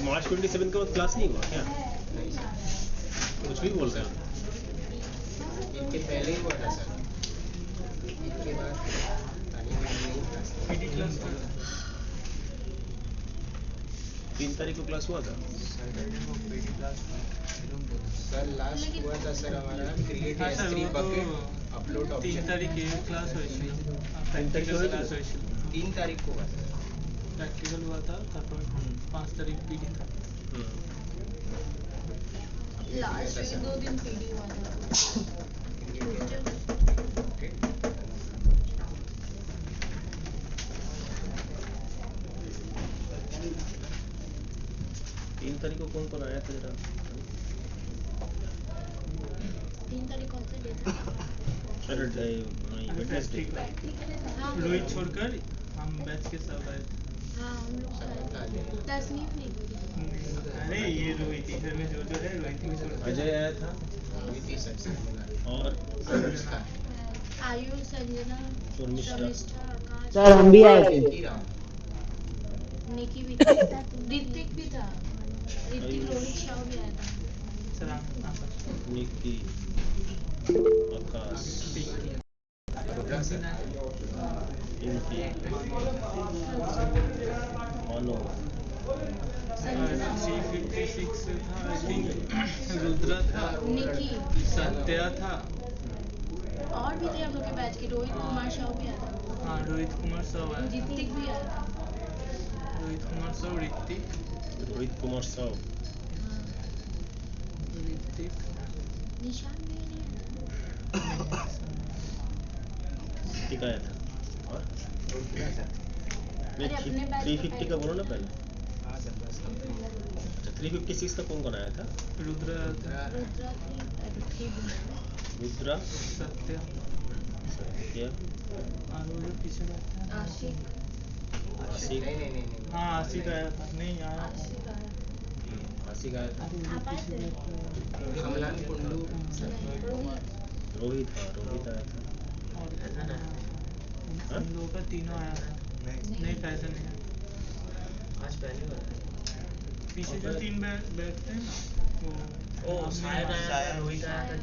मार्च 27 के बाद क्लास नहीं हुआ क्या? कुछ भी बोल रहे हैं। इनके पहले ही हुआ था सर, इनके बाद पीटी क्लास 3 तारीख को क्लास हुआ था सर। लास्ट हुआ था सर हमारा create S3 bucket upload option. 3 तारीख क्लास हुई 3 तारीख को हुआ सर प्रैक्टिकल हुआ था, तारपर 5 तारीख पीडी था। लास्ट 2 दिन पीडी हुआ था। 3 तारीख को कौन कौन आया था जरा? 3 तारीख कौन सा डे था? वेडनेसडे। रोहित छोड़कर हम बैच के सब आए थे। हाँ हम लोग तस्नीम नहीं गई। अरे ये रोहित इधर में जो है रोहित में छोड़ अजय आया था और आयुष, संजना, शर्मिष्ठा, आकाश, सर हम भी आए थे। निकी भी था, ऋतिक भी था, ऋतिक, रोहित, शाह भी आया था। सर निकी, आकाश, इनकी, मानो, 356 था, आई थिंक रुद्रा था, निकी, सत्या था और भी थे हम लोग के बैच के। रोहित कुमार शाह भी आया था। हाँ रोहित कुमार साव आया था। ऋतिक भी आया था। रोहित कुमार साव, ऋतिक, रोहित कुमार साव, ऋतिक, निशान भी नहीं ठीक आया था। और अरे अपने बैच 350 का बोलो ना पहले। अच्छा 356 का कौन कौन आया था? रुद्रा था, रुद्रा, सत्या सत्या, और वो जो पीछे बैठा है आशिक। आशिक। नहीं हाँ आशिक आया था। नहीं आया था। आशिक आया था। आप आए थे? कमलान कुंडू, रोहित, हाँ रोहित आया था। और उन लोगों का तीनों आया था। नहीं फैशन नहीं आया। आज पहले हुआ पीछे जो 3 बैठते हैं ना वो शायद आया था, रोहित आया था,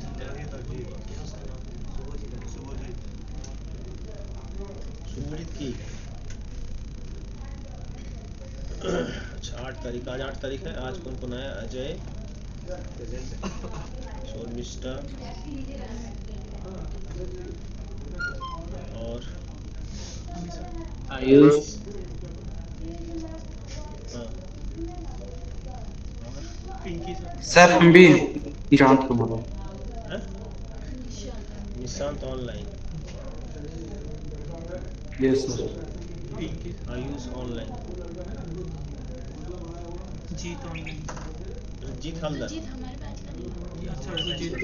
सुबोधित की। अच्छा 8 तारीख, आज 8 तारीख है। आज कौन कौन आया? अजय, शर्मिष्ठा और आयुष, हाँ पिंकी सर हम भी ईशांत कुमार। हैं? Nishant online, yes sir. Pinki Ayush online, Jeet online. Jeet Haldar, Jeet हमारे बैच का नहीं। अच्छा तो जीत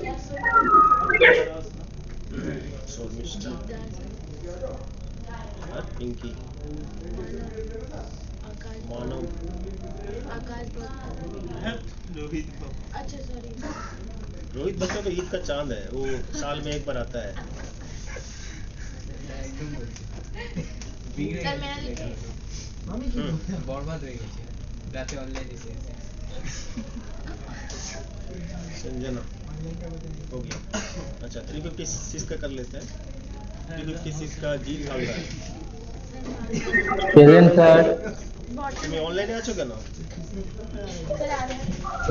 शर्मिष्ठा और पिंकी, मानव, आकाश रोहित अच्छा सॉरी। रोहित बच्चों का ईद का चांद है, वो साल में एक बार आता है। सर मेरा लिखे। बर्बाद हो गई राते ऑनलाइन संजना हो गया। अच्छा 356 का कर लेते हैं। 356 का जीत हल्दर। Present sir. তুমি অনলাইনে আছো কেন?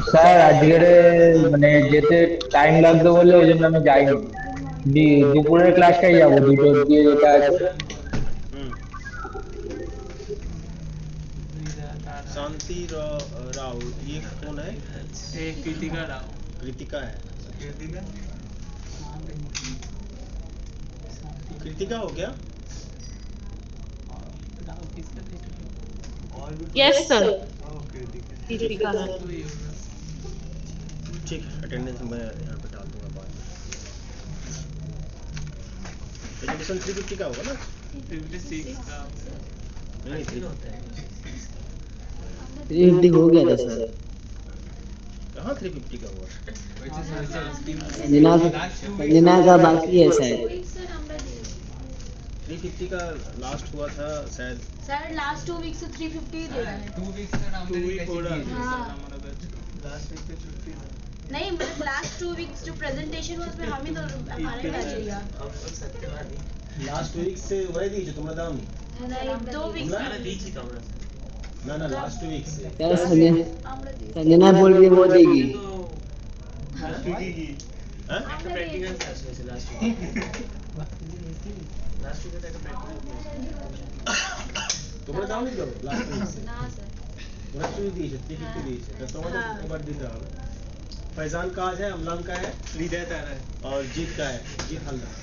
স্যার আজকের মানে যেতে টাইম লাগবে বলে ওই জন্য আমি যাইনি। দুপুরের ক্লাসটাই যাবো, দুটো দিয়ে যেটা আছে। शांति राव, ये कौन है? कृतिका राव। कृतिका है। कृतिका हो गया? Yes sir. कृतिका है। ठीक है, अटेंडेंस मैं यहाँ पे डाल दूंगा बाद में। प्रेजेंटेशन 350 का होगा ना? 56 का नहीं 350 हो गया था सर। कहाँ 350 का हुआ? संजना का बाकी है शायद। 350 का लास्ट हुआ था शायद। सर लास्ट 2 वीक से 350 दे रहा है। 2 वीक्स का नाम हाँ। लास्ट वीक पे छुट्टी था। नहीं मतलब लास्ट 2 वीक्स जो प्रेजेंटेशन हुआ उसमें हम ही तो हमारा ही बैच लिया। लास्ट वीक से वही दी जो तुमने दाम नहीं। नहीं 2 वीक्स ना लास्ट वीक से। सर संजना बोल रही है वो देगी। हाँ? তোমরা দাও নি তো লাস্ট উইক से না স্যার তোমরা শুরু দিয়েছো 350 দিয়েছো তো তোমাদের এবার দিতে হবে फैजान का आज है अमलान का है हृदय तारा है और जीत का है जीत हल्दार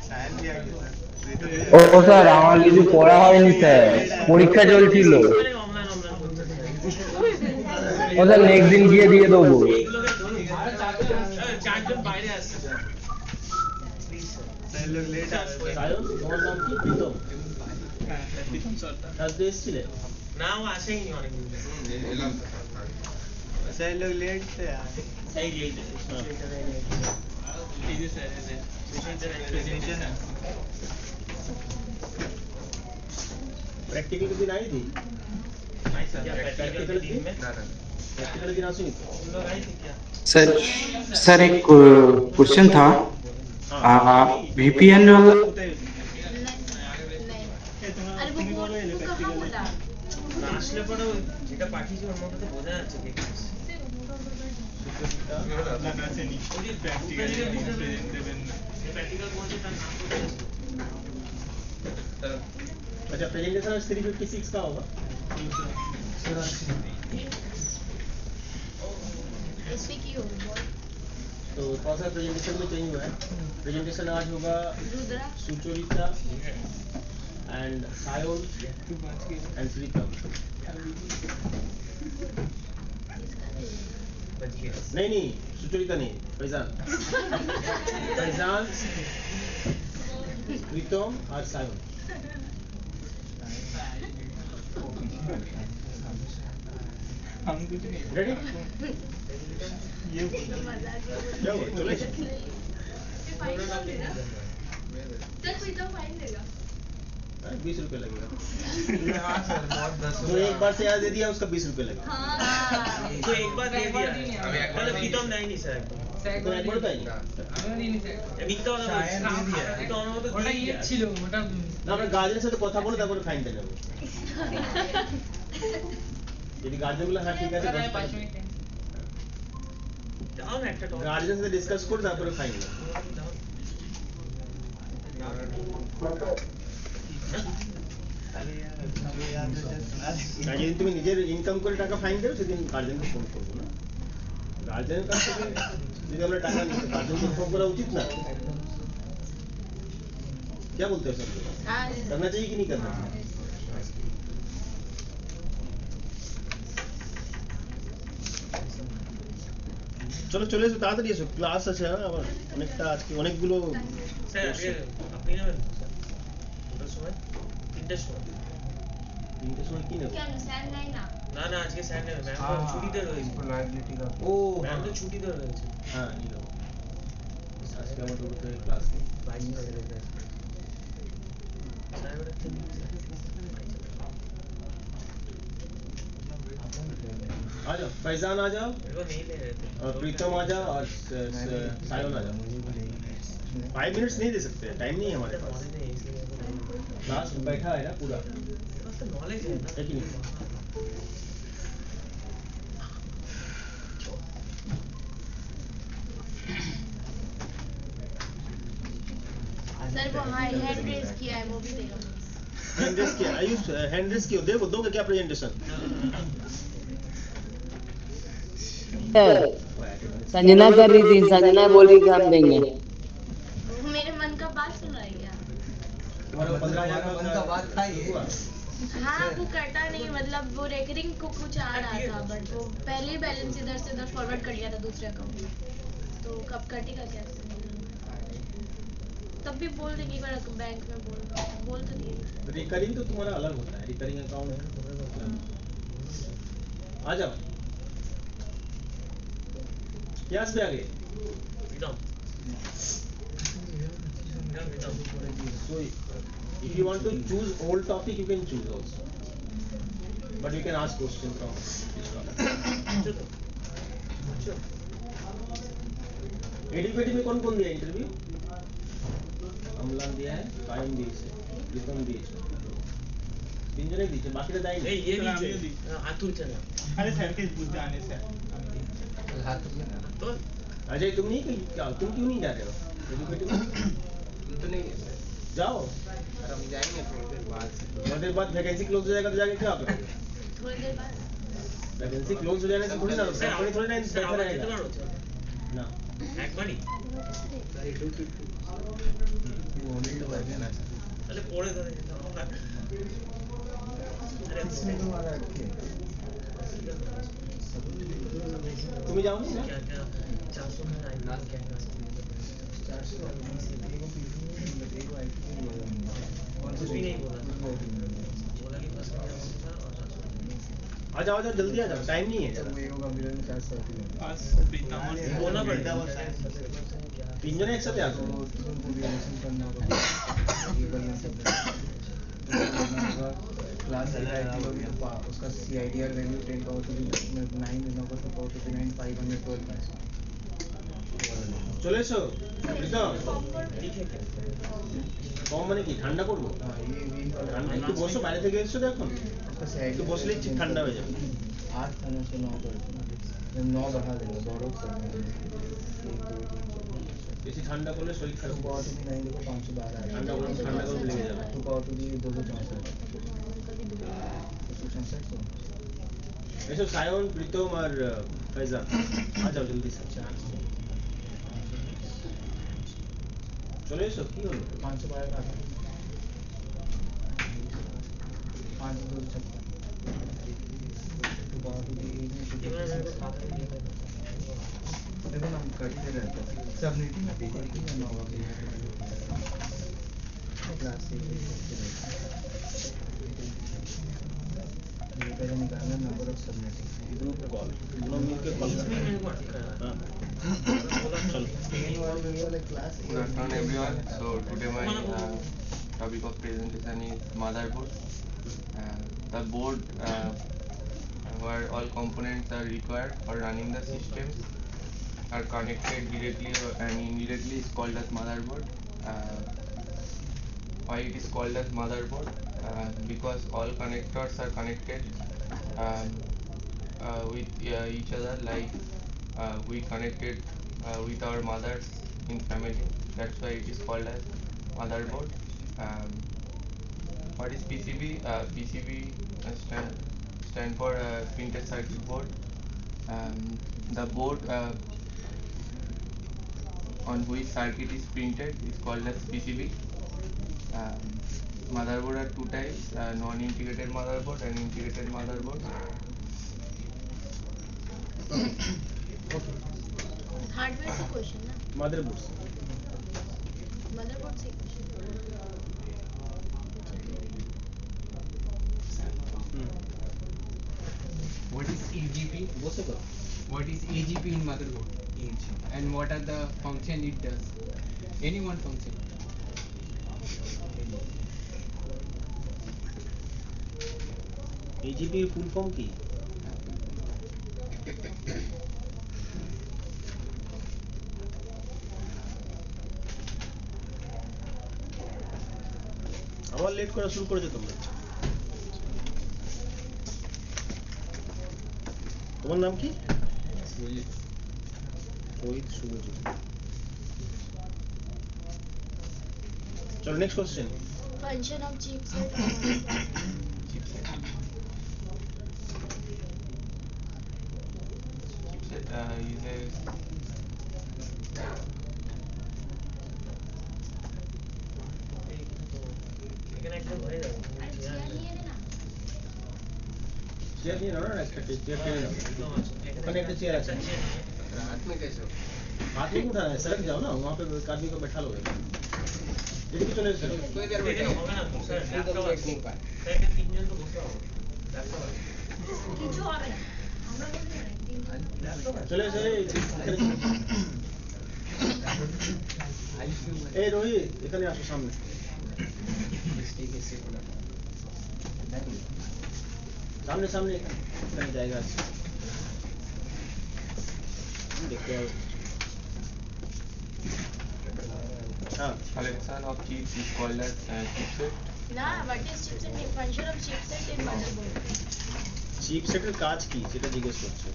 सायन भी आ गया ও স্যার আমার কিছু পড়া হয়নি স্যার, পরীক্ষা চলছিল। ও স্যার নেক্সট দিন গিয়ে দিয়ে দেবো। চারজন বাইরে আসছে স্যার লোক লেট আসবে সায়ন তোমার নাম কি প্রীতম প্রীতম সরকার থার্সডে এসেছিলে না ও আসেনি অনেক দিন স্যার লোক লেট से सही लेट है जी सर है प्रेजेंटेशन है प्रैक्टिकल के दिन आई थी नहीं सर प्रैक्टिकल दिन में प्रैक्टिकल दिन आसुनी लोग आई थी क्या सर एक क्वेश्चन था। VPN वाला नहीं अरे वो कहाँ बोला না আসলে পরে যেটা পাঠিয়েছি ওর মধ্যে তো বোঝা যাচ্ছে কি না না সেনি ওই প্র্যাকটিক্যাল প্রেজেন্ট দেবেন প্র্যাকটিক্যাল বলতে তার নাম বোঝা যাচ্ছে अच्छा प्रेजेंटेशन आज 356 का होगा इसमें की होगी बोल तो कौन सा प्रेजेंटेशन में चेंज हुआ है प्रेजेंटेशन आज होगा रुद्रा सुचरिता एंड सायोन एंड श्रीतम नहीं सुचरिता नहीं फैजान प्रीतम और सायोन हम कुछ नहीं रेडी ये क्या हुआ चले चल कोई तो फाइन देगा 20 रुपए लगेगा हाँ सर बहुत 10 जो एक बार से याद दे दिया उसका 20 रुपए लगेगा हाँ तो एक बार दे दिया मतलब प्रीतम नहीं नहीं सर तो एक बार बताइए মিথ্যা কথা বলছি তো আমার মতো ওটা ইয়ে ছিল ওটা না আমরা গার্জেনের সাথে কথা বলে তারপরে ফাইন দিয়ে নেবো যদি গার্জেন বলে হ্যাঁ ঠিক আছে 5 মিনিট দাও না একটা গার্জেনের সাথে ডিসকাস করে তারপরে ফাইন নেবো আর যদি তুমি নিজের ইনকাম করে টাকা ফাইন দেবে সেদিন গার্জেনকে ফোন করবো না গার্জেনের কাছ থেকে যদি আমরা টাকা নিই গার্জেনকে ফোন করা উচিত না क्या बोलते हो सब हाँ करना चाहिए कि नहीं करना চলো চলে এসো তাড়াতাড়ি এসো ক্লাস আছে হ্যাঁ আবার অনেকটা আজকে অনেকগুলো স্যার আপনি নেবেন ওটার সময় 3টার সময় 3টের সময় কি নেবে क्या नुकसान नहीं ना না না আজকে স্যার নেবে ম্যাম তো ছুটিতে রয়েছে লাইবিলিটি का ও ম্যাম তো ছুটিতে রয়েছে হ্যাঁ এই নাও আজকে আমাদের উপরে ক্লাস নেই 22 बजे रहता है स्যার বলে आ जाओ फैजान आ जाओ मेरे को नहीं ले रहे थे और प्रीतम आ जाओ और सायोन आ जाओ 5 मिनट्स नहीं दे सकते टाइम नहीं है हमारे पास क्लास बैठा है ना पूरा नॉलेज है ना है कि नहीं सर वो हैंड रेज किया है वो भी देगा हैंड रेस किया आयुष हैंड रेस किया देखो दोगे क्या प्रेजेंटेशन संजना कर रही थी, संजना बोल रही थी हम देंगे। मेरे मन का बात सुन रहा है क्या तुम्हारा 15,000 का बात था ये हाँ वो कटा नहीं, मतलब वो रेकरिंग को कुछ आ रहा था, बट वो पहले ही बैलेंस इधर से उधर फॉरवर्ड कर लिया था दूसरे अकाउंट में, तो कब कटेगा कैसे? तब भी बोल देंगे एक बार बैंक में बोल तो दिए। रिकरिंग तो तुम्हारा अलग होता है, रिकरिंग अकाउंट है अलग। आ जाओ, क्लास पे आ गए। So if you want to choose old topic, you can choose also, but you can ask question from this topic. एडीपीडी में कौन कौन दिया इंटरव्यू? अमलान दिया है, कायम दिए, प्रीतम दिए, तीनजने दिए, बाकी तो दाई नहीं। ये आतुर चला। अरे सर के पूछते आने से तो अजय तुम नहीं क्या, तुम क्यों नहीं जा रहे हो एडीपीडी में? तो नहीं है सर, जाओ, और हम जाएंगे थोड़ी देर बाद। थोड़ी देर बाद वैकेंसी क्लोज हो जाएगा तो जाके क्या करोगे? थोड़ी देर बाद वैकेंसी क्लोज हो जाने से थोड़ी ना थोड़ी ना बैठा रहेगा ना। একবারই তাহলে পড়ে ধরে तुम ही जाओगे ना? क्या 400 में आएगा क्या कुछ भी नहीं बोला बोला कि बस आ जाओ जल्दी आ जाओ, टाइम नहीं है ज़्यादा। बोलना पड़ेगा तीन जने एक साथ आ जाओ। क्लास उसका CIDR value 10 power to 9 number to power to 9 512 চলে এসো কম মানে কি ঠান্ডা করবো? ঠান্ডা একটু বসো, বাইরে থেকে এসছো তো এখন, একটু বসলেই ঠান্ডা হয়ে যাবে। 8 खाने से 9 कर 9 बढ़ा देगा दौड़ो বেশি ঠান্ডা করলে শরীর খারাপ হবে। पावर टू 9 देखो 512 है ঠান্ডা করলে লেগে যাবে। 2 पावर टू 264 264 এসো সায়ন, প্রীতম আর फैजान आ जाओ जल्दी से। চলে এসো, কি হলো? 512 का 5 2 56 2 पावर टू 8 देखो ना करते रहते हैं सब मीटिंग में भेज दी ना 9 बजे क्लास से ये पहले निकालना number of submitting group call, दोनों मिलके कॉल करो। हां चलो। Class Good afternoon everyone. So today my topic of presentation is motherboard. The board where all components are required for running the system are connected directly and indirectly is called as motherboard. Why it is called as motherboard? Because all connectors are connected with each other, like we connected with our mothers in family. That's why it is called as motherboard. What is PCB? PCB stand for printed circuit board. The board on which circuit is printed is called as PCB. Motherboard are two types: non-integrated motherboard and integrated motherboard. Hardware से question ना, motherboard से। Motherboard से question. What is EGP? What is EGP in motherboard? And what are the function it does? Any one function. AGP full form কি? আবার late করা শুরু করেছো তোমরা। তোমার নাম কি? শহীদ শুভজিৎ। চলো next question. Function of chipset Chipset is a এখানে একদম হয়ে যাবে। চেয়ার নিয়ে নে না। চেয়ার নিয়ে নাও না, একটা চেয়ার টেনে নাও, ওখানে একটা চেয়ার আছে। रात में कैसे हो? हाथ में उठाना है, सड़क जाओ ना, वहाँ पे एक आदमी को बैठा लो, এদিকে চলে এসো। कोई देर बैठे हो? হবে না তো স্যার, नहीं तो बैठ नहीं पाए। স্যার তিনজন তো বসে হবে, ল্যাপটপ আছে। কিছু হবে না, আমরা বলছি না, একদিন চলে এসো, এই রোহিত এখানে আসো সামনে। সামনে সামনে এখানে জায়গা আছে, দেখতে হবে। হ্যাঁ, Collection of chips is called as chipset. না, what is chipset? Function of chipset in motherboard. চিপসেটের কাজ কি সেটা জিজ্ঞেস করছে।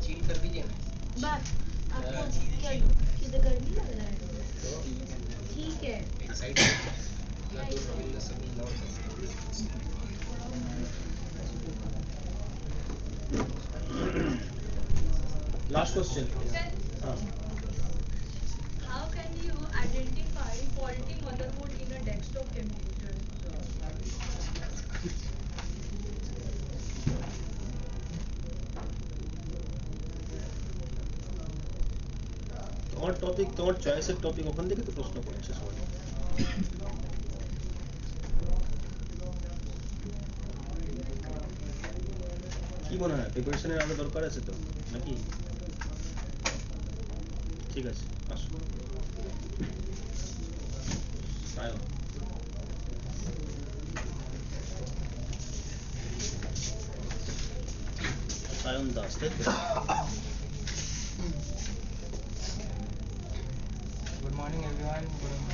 चीट कर दीजिए ना। बस आपको क्या किधर गर्मी लग रहा है? ठीक है। एक साइड ना तो रविंद्र सभी लौट लास्ट क्वेश्चन। हाँ, How can you identify faulty motherboard in a desktop computer? তোমার টপিক, তোমার চয়েসের টপিক, ওখান থেকে তো প্রশ্ন করছে সবাই। কি মনে হয় প্রিপারেশনের আরো দরকার আছে তো নাকি? ঠিক আছে, আসো। সায়ন, সায়ন দাস, তাই তো? Good morning everyone.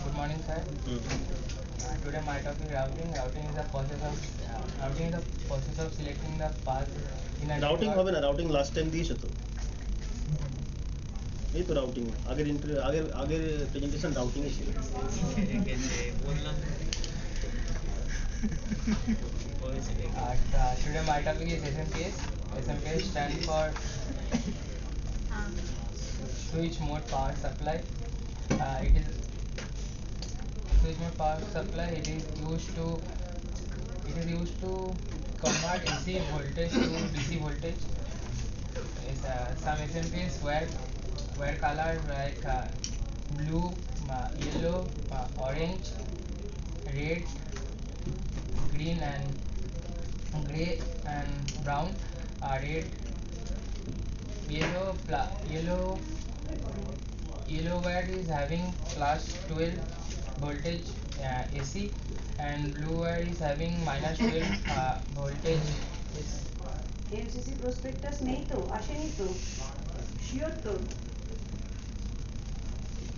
Good morning sir. Today my topic routing. Routing is the process of selecting the path in a routing network. হবে না, রাউটিং লাস্ট টাইম দিয়েছো তো। এই তো রাউটিং, আগের আগের প্রেজেন্টেশন রাউটিং এ ছিল। বললাম Today my topic is SMPS. SMPS stands for switch mode power supply. It is switch mode power supply. It is used to convert AC voltage to DC voltage. Some SMPS were colored like blue, yellow, orange, red, green and grey and brown. Red, yellow wire is having class 12 voltage AC and blue wire is having minus 12 voltage AC. MCC prospectus নেই তো, আসেনি তো, sure তো?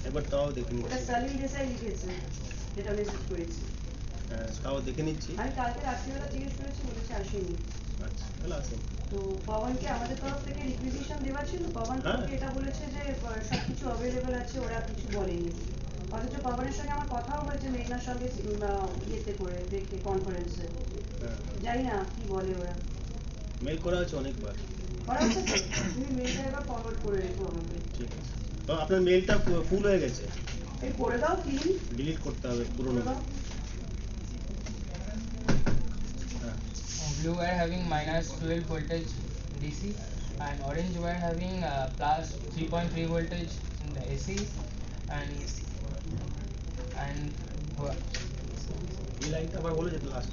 একবার তাও দেখে ওটা নিচ্ছি। সালিল দেসাই লিখেছে, যেটা মেসেজ করেছি। হ্যাঁ, তাও দেখে নিচ্ছি। আমি কালকে রাত্রিবেলা জিজ্ঞেস করেছি, বলেছে আসেনি। আচ্ছা, তাহলে আসেন। তো পবনকে আমাদের তরফ থেকে রিকুইজিশন দেওয়া ছিল, পবন হ্যাঁ। থেকে এটা বলেছে যে সবকিছু অ্যাভেলেবেল আছে, ওরা কিছু বলেনি। অথচ পবনের সঙ্গে আমার কথাও হয়েছে মেঘনার সঙ্গে ইয়েতে করে দেখে কনফারেন্সে, হ্যাঁ, জানি না কি বলে ওরা। মেল করা আছে অনেকবার। করা হচ্ছে তো? তুমি মেলটা এবার ফরওয়ার্ড করে রেখো আমাকে। ঠিক আছে, তো আপনার মেলটা ফুল হয়ে গেছে, এই করে দাও ক্লিন, ডিলিট করতে হবে পুরোনো। করে দাও। হ্যাঁ, Blue wire having minus 12 voltage DC and orange wire having plus 3.3 voltage in the AC and এই লাইনটা আবার বলে যেতে last.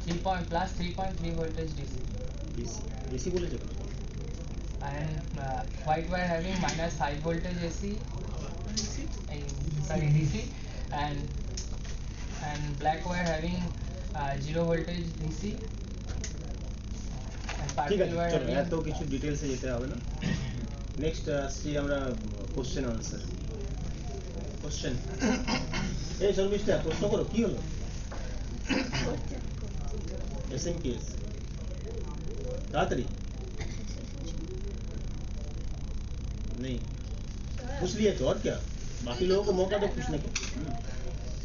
3.3 voltage DC DC, DC বলেছে কেন? and white wire having minus 5 voltage AC DC and black wire having 0 voltage DC and ঠিক purple আছে, wire চলো, having এত কিছু ডিটেলসে যেতে হবে না। নেক্সট আসছি আমরা কোশ্চেন আনসার। কোশ্চেন, এই শর্মিষ্ঠা প্রশ্ন করো, কি হলো? एसएमपीएस ताड़ाताड़ी नहीं पूछ लिया तो और क्या, बाकी लोगों को मौका दो पूछने का।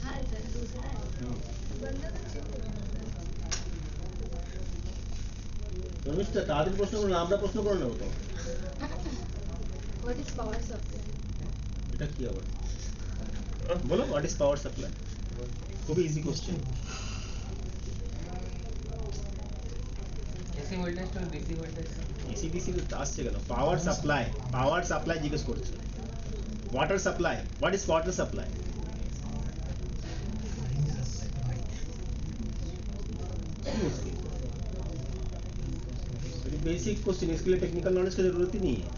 हाँ सर, दूसरा है। बंदा तो चेक कर रहा है। রমেশটা তাড়াতাড়ি প্রশ্ন করো না, আমরা প্রশ্ন করে নেবো তো। What is power supply? এটা কি আবার বলো, হোয়াট ইজ পাওয়ার সাপ্লাই? খুবই easy question. AC voltage to DC voltage. AC DC আসছে কেন? পাওয়ার সাপ্লাই, পাওয়ার সাপ্লাই জিজ্ঞেস করছে। Water supply, what is water supply? Basic question, इसके लिए टेक्निकल नॉलेज की जरूरत ही नहीं है।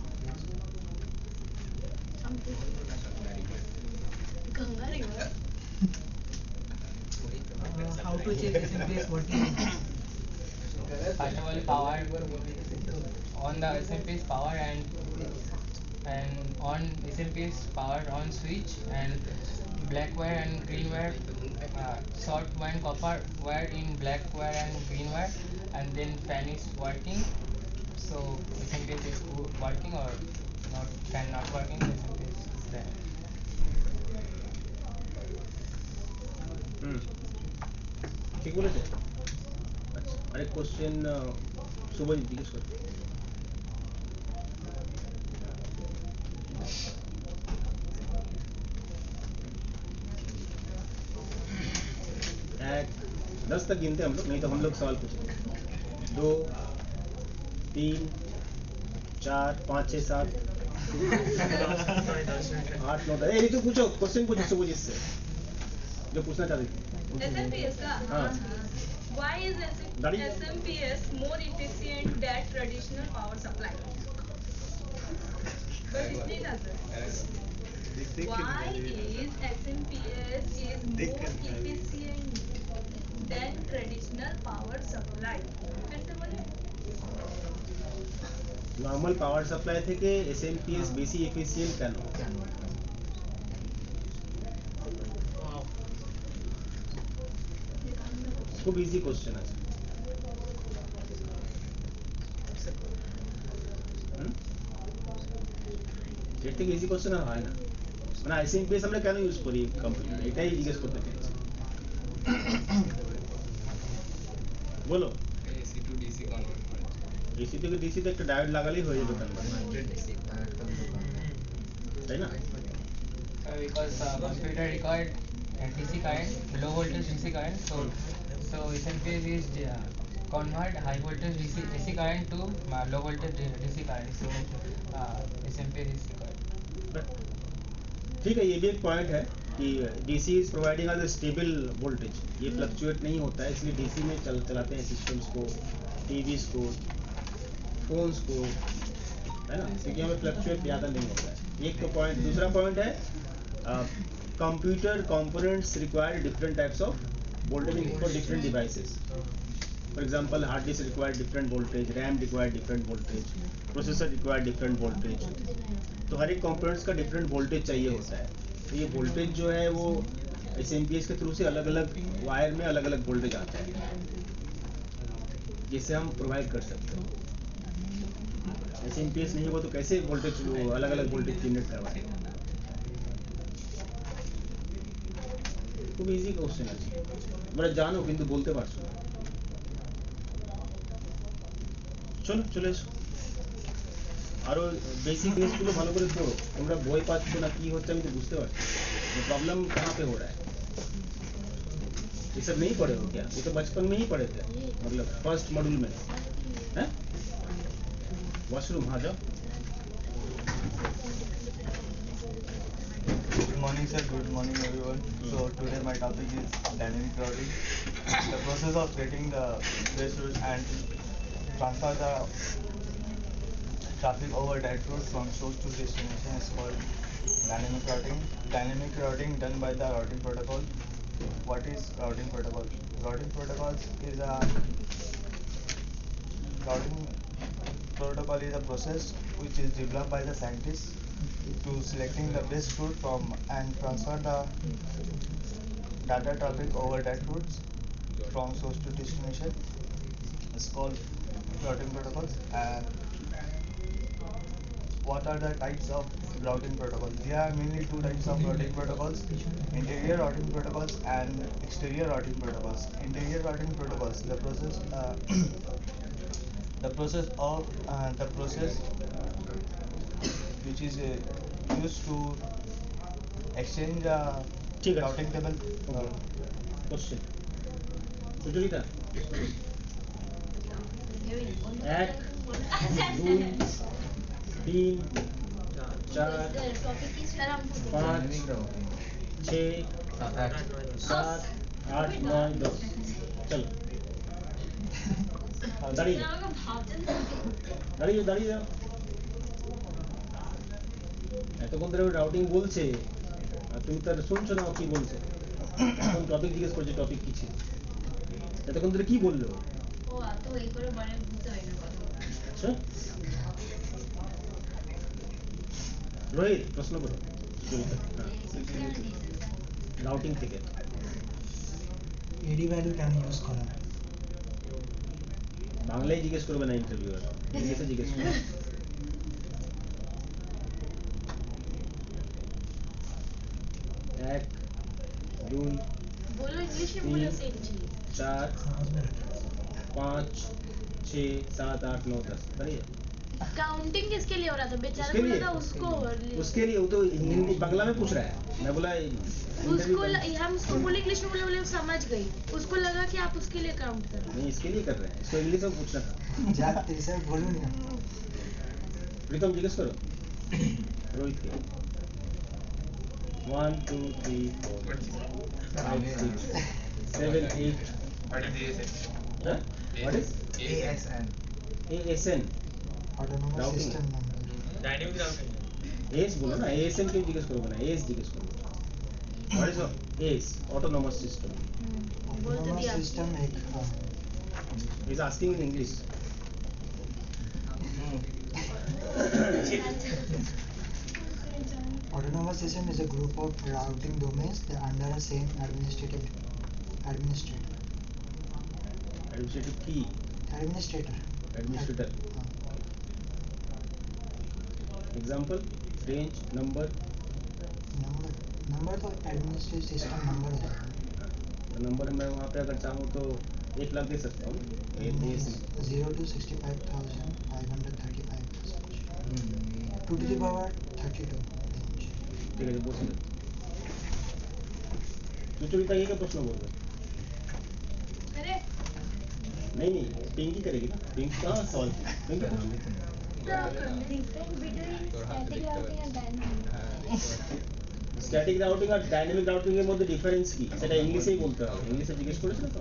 Ganga river. How to check SMPS working? First of all, power on the SMPS power and on SMPS power on switch and black wire and green wire, short wire copper wire in black wire and green wire, and then fan is working. So SMPS is working or not? Fan not working. SMPS then. ঠিক বলেছে। আচ্ছা, আরেক question Subhajit জিজ্ঞেস করো। एक 10 तक गिनते हैं हम लोग, नहीं तो हम लोग सवाल पूछेंगे। 2 3 4 5 6 7 8 9 10। ये तो पूछो, क्वेश्चन पूछो शुभजीत से जो पूछना चाहते थे। SMPS का? हाँ। Why is Daddy? SMPS more efficient than traditional power supply? But it's not answer. Why is SMPS is more efficient than traditional power supply? फिर से बोले। নর্মাল পাওয়ার সাপ্লাই থেকে এসএমপিএস বেশি এফিসিয়েন্ট কেন? খুব ইজি কোশ্চেন আছে। এর থেকে ইজি কোশ্চেন আর হয় না। মানে এসএমপিএস আমরা কেন ইউজ করি কম্পিউটার, এটাই জিজ্ঞেস করতে চাইছি। বলো। AC to DC convert করে। এসি থেকে ডিসি তে একটা ডায়োড লাগালেই হয়ে যাবে কনভার্ট, তাই না? Because computer required DC current, low voltage DC current, so SMPS is convert high voltage DC current to low voltage DC current, so SMPS is required. ठीक है, ये भी एक पॉइंट है कि DC is providing us stable voltage, ये fluctuate नहीं होता है, इसलिए डीसी में चलाते हैं सिस्टम्स को, टीवीज को, फोन्स को, है ना, क्योंकि हमें फ्लक्चुएट ज़्यादा नहीं होता है। एक तो पॉइंट। दूसरा पॉइंट है computer components require different types of voltage for different devices. For example, hard disk require different voltage, RAM require different voltage, processor require different voltage। तो हर एक कंपोनेंट्स का डिफरेंट वोल्टेज चाहिए होता है। तो ये वोल्टेज जो है वो एसएमपीएस के थ्रू से अलग अलग वायर में अलग अलग वोल्टेज आता है, जिससे हम प्रोवाइड कर सकते हैं। एसएमपीएस नहीं होगा तो कैसे वोल्टेज अलग अलग वोल्टेज जनरेट करवाएंगे? খুব ইজি কোশ্চেন আছে, তোমরা জানো কিন্তু বলতে পারছো না। চলো চলে এসো, আরো বেসিক জিনিসগুলো ভালো করে পড়ো। তোমরা বই পাচ্ছ না, কি হচ্ছে আমি তো বুঝতে পারছি। प्रॉब्लम कहाँ पे हो रहा है? ये सब नहीं पढ़े हो क्या? ये तो बचपन में ही पढ़े थे, मतलब फर्स्ट मॉड्यूल में, हैं? वॉशरूम हाँ जाओ। Good morning sir, good morning everyone. So today my topic is dynamic routing. The process of getting the base route and transfer the traffic over that route from source to destination is called dynamic routing. Dynamic routing done by the routing protocol. What is routing protocol? Routing protocols is a routing protocol is a process which is developed by the scientists to selecting the best route from and transfer the data traffic over that route from source to destination. It's called routing protocols. And what are the types of routing protocols? There are mainly two types of routing protocols: interior routing protocols and exterior routing protocols. Interior routing protocols, the process the process which is used to exchange ठीक है routing table. Question Sucharita एक দুই तीन चार पाँच छः सात आठ नौ 10 चलो दाঁড়িয়ে যাও এতক্ষণ ধরে রাউটিং বলছে আর তুমি তার শুনছো না ও কি বলছে এখন টপিক জিজ্ঞেস করছে টপিক কি ছিল এতক্ষণ ধরে কি বললো ও এত এই করে বলে বুঝতে হয় না কথা আচ্ছা রোহিত প্রশ্ন করো রাউটিং থেকে এডি ভ্যালু কেন ইউজ করা বাংলায় জিজ্ঞেস করবে না ইন্টারভিউয়ার ইংলিশে জিজ্ঞেস করবে एक দুই बोलो इंग्लिश में बोलो सेम चीज 4 5 6 7 8 9 10 बढ़िया काउंटिंग किसके लिए हो रहा था बेचारा उसके बोला लिए था उसको उसके लिए वो तो हिंदी बांग्ला में पूछ रहा है मैं बोला उसको हम उसको बोले इंग्लिश में बोले वो समझ गई उसको लगा कि आप उसके लिए काउंट कर रहे नहीं इसके लिए कर रहे हैं इसको इंग्लिश में पूछना था जाते सर बोलो ना प्रीतम जिज्ञेस करो रोहित के 1 2 3 4 5 6 7 8 What is ASN? huh? What is ASN. ASN autonomous Routing. System number Dynamic routing. AS बोलो ना ASN क्यों जिज्ञेस करो ना AS जिज्ञेस करो What is AS autonomous system autonomous system एक He's asking in English Autonomous system is a group of routing domains that under a same administrator. administrative key Administrator. administrator example range number number तो administrative system number है number मैं वहाँ पे अगर चाहूँ तो 1 लाख दे सकता हूँ 0 to 65,535 2 to the power 32 ठीक है बोल सकते सुचरिता ये क्या प्रश्न बोल रहे अरे नहीं पिंकी करेगी ना पिंकी कहाँ सॉल्व पिंकी पूछ স্ট্যাটিক রাউটিং আর ডাইনামিক রাউটিং এর মধ্যে ডিফারেন্স কি সেটা ইংলিশেই বলতে হবে ইংলিশে জিজ্ঞেস করেছিল তো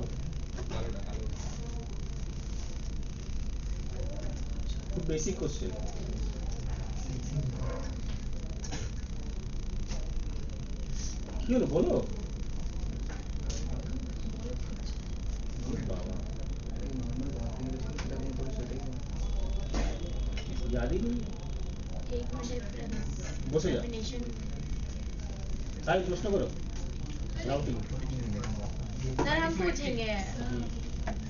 খুব বেসিক কোশ্চেন কি হলো বলো বাবা याद ही नहीं एक में डिफरेंस বসে যা डेफिनेशन सारे प्रश्न करो राउटिंग सर हम पूछेंगे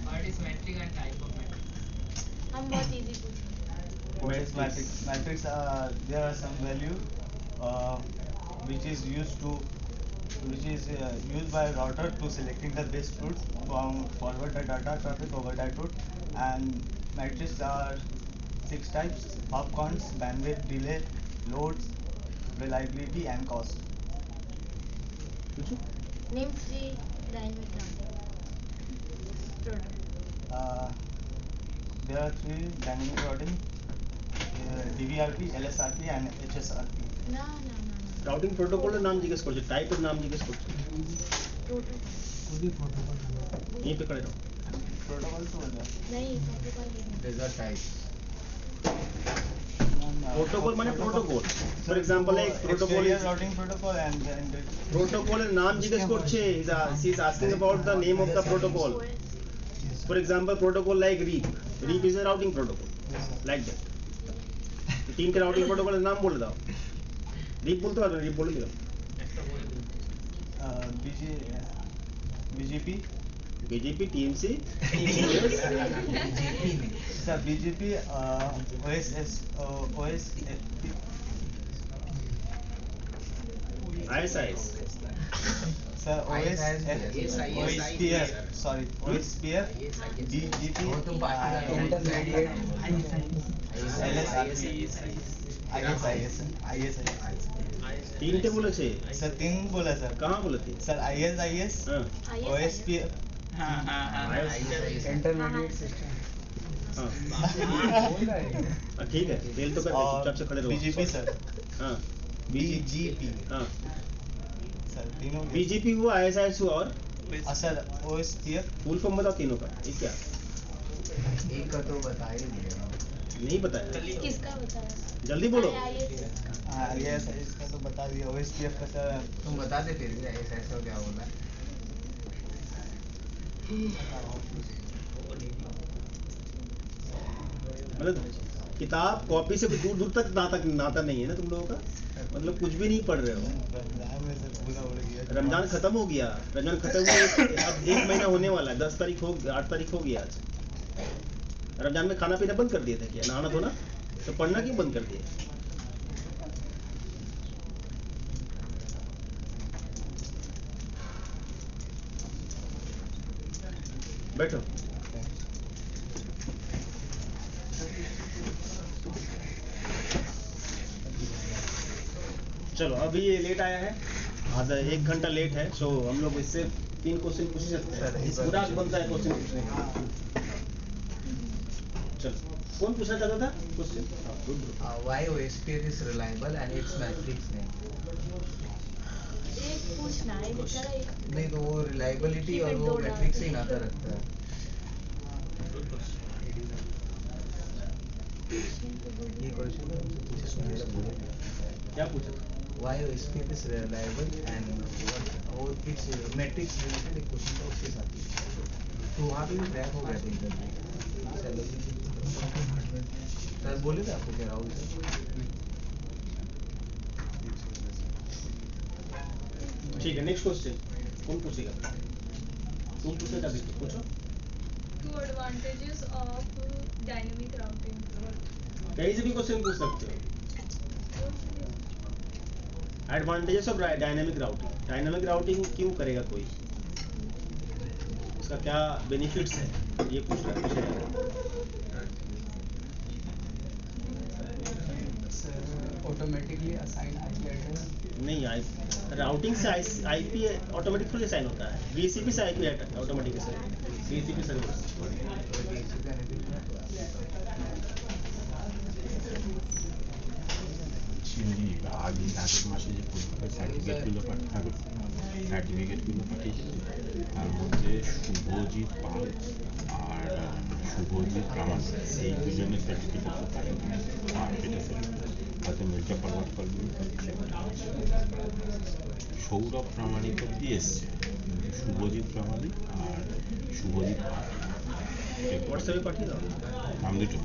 What is metric and type of metric? हम बहुत इजी पूछेंगे What is matrix? Matrix, there are some value which is used by router to selecting the best route from forward the data traffic over that route, and matrix are 6 types: hop counts, bandwidth, delay, loads, reliability, and cost. Name 3 dynamic routing There are 3 dynamic routing: DVRP, LSRP, and HSRP. ना ना ना routing প্রোটোকলের নাম জিজ্ঞেস করছে টাইপের নাম জিজ্ঞেস করছে कोई भी प्रोटोकॉल यहीं पे खड़े रहो Protocol to नहीं प्रोटोकॉल प्रोटोकॉल माने प्रोटोकॉल फॉर एग्जांपल एक protocol exterior routing protocol and प्रोटोकॉलेর নাম জিজ্ঞেস করছে he is asking about the name of the protocol for example protocol like REAP is a routing protocol like that तीन के routing प्रोटोकॉलेর नाम বলে দাও REAP বলতে পারবে REAP বলে দিও BGP, TMC sir, BGP, OSS, ISIS Sir, OSPF, sorry, OSPF, DGP, IS. तीन टे बोले छे सर तीन बोला सर कहाँ बोले थे sir IS OSPF intermediate system ठीक है तेल तो कर चुपचाप से खड़े रहो BGP सर हाँ BGP हाँ सर तीनों BGP हुआ ISIS हुआ और सर OSPF फुल फॉर्म बताओ तीनों का ये क्या एक का तो बता ही दिया नहीं बताया किसका बताया जल्दी बोलो IS का तो बता दिया OSPF का सर तुम बता दे फिर भी ISIS का क्या बोला मतलब किताब कॉपी से दूर दूर तक नाता नहीं है ना तुम लोगों का मतलब कुछ भी नहीं पढ़ रहे हो रमजान खत्म हो गया रमजान खत्म हुआ अब 1 महीना होने वाला है 10 तारीख हो 8 तारीख हो गया आज रमजान में खाना पीना बंद कर दिए थे क्या नहाना धोना तो पढ़ना क्यों बंद कर दिए बैठो चलो अभी ये लेट आया है आधा 1 घंटा लेट है सो हम लोग इससे 3 क्वेश्चन पूछ सकते हैं पूरा बनता है क्वेश्चन पूछने का चलो कौन पूछना चाहता था question Why OSPF is reliable and its matrix name? एक पूछना है बेचारा एक नहीं तो वो रिलायबिलिटी और वो मैट्रिक्स ही नाता रखता है ये क्वेश्चन क्या पूछा Why OSPF is reliable and what its matrix related एक क्वेश्चन था उसके साथ ही तो वहाँ पे भी क्रैक हो गया था इंटरव्यू सर बोले थे आपको क्या राहुल सर ठीक है नेक्स्ट क्वेश्चन कौन पूछेगा तुम पूछेगा भी पूछो Two advantages of dynamic routing. कहीं से भी क्वेश्चन पूछ सकते हो एडवांटेजेस ऑफ डायनेमिक राउटिंग क्यों करेगा कोई उसका क्या बेनिफिट्स है ये पूछ रहा है ऑटोमेटिकली असाइन आईपी एड्रेस नहीं राउटिंग से आईपी ऑटोमेटिक थोड़ी असाइन होता है बीसीपी से आईपी ऑटोमेटिक बीसीपी सर्विस আগে আগের মাসে যে পরীক্ষার সার্টিফিকেটগুলো পাঠিয়েছে তার মধ্যে শুভজিৎ পাল আর শুভজিৎ প্রামাণ এই দুজনের সার্টিফিকেট তো পারেনি এটা হয়তো মেলটা ফরওয়ার্ড করবে সৌরভ প্রামাণিক অব্দি এসছে কিন্তু শুভজিৎ প্রামাণিক আর শুভজিৎ পাল হোয়াটসঅ্যাপে পাঠিয়ে দাও নাম দুটো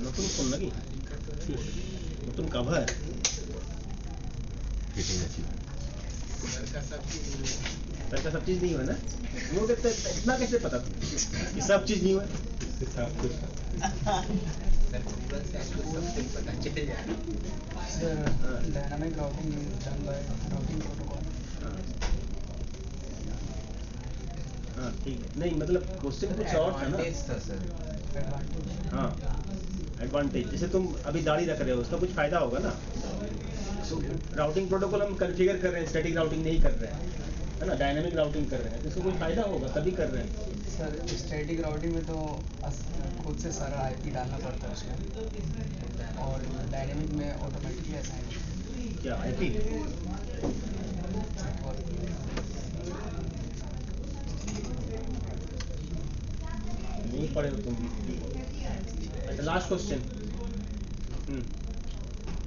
নতুন ফোন নাকি নতুন কভার কেটে গেছি सर का सब चीज नहीं हुआ ना वो कहते इतना कैसे पता था कि सब चीज नहीं हुआ सब कुछ dynamic routing is done by routing protocol हाँ ठीक है नहीं मतलब क्वेश्चन कुछ और था ना हाँ एडवांटेज जैसे तुम अभी दाढ़ी रख रहे हो उसका कुछ फायदा होगा ना राउटिंग प्रोटोकॉल हम कॉन्फ़िगर कर रहे हैं स्टैटिक राउटिंग नहीं कर रहे हैं है ना डायनामिक राउटिंग कर रहे हैं तो इसको कोई फायदा होगा तभी कर रहे हैं सर स्टैटिक राउटिंग में तो खुद से सारा आईपी डालना पड़ता है उसमें और डायनामिक में ऑटोमेटिकली असाइन क्या आईपी नहीं पढ़े हो तुम अच्छा लास्ट क्वेश्चन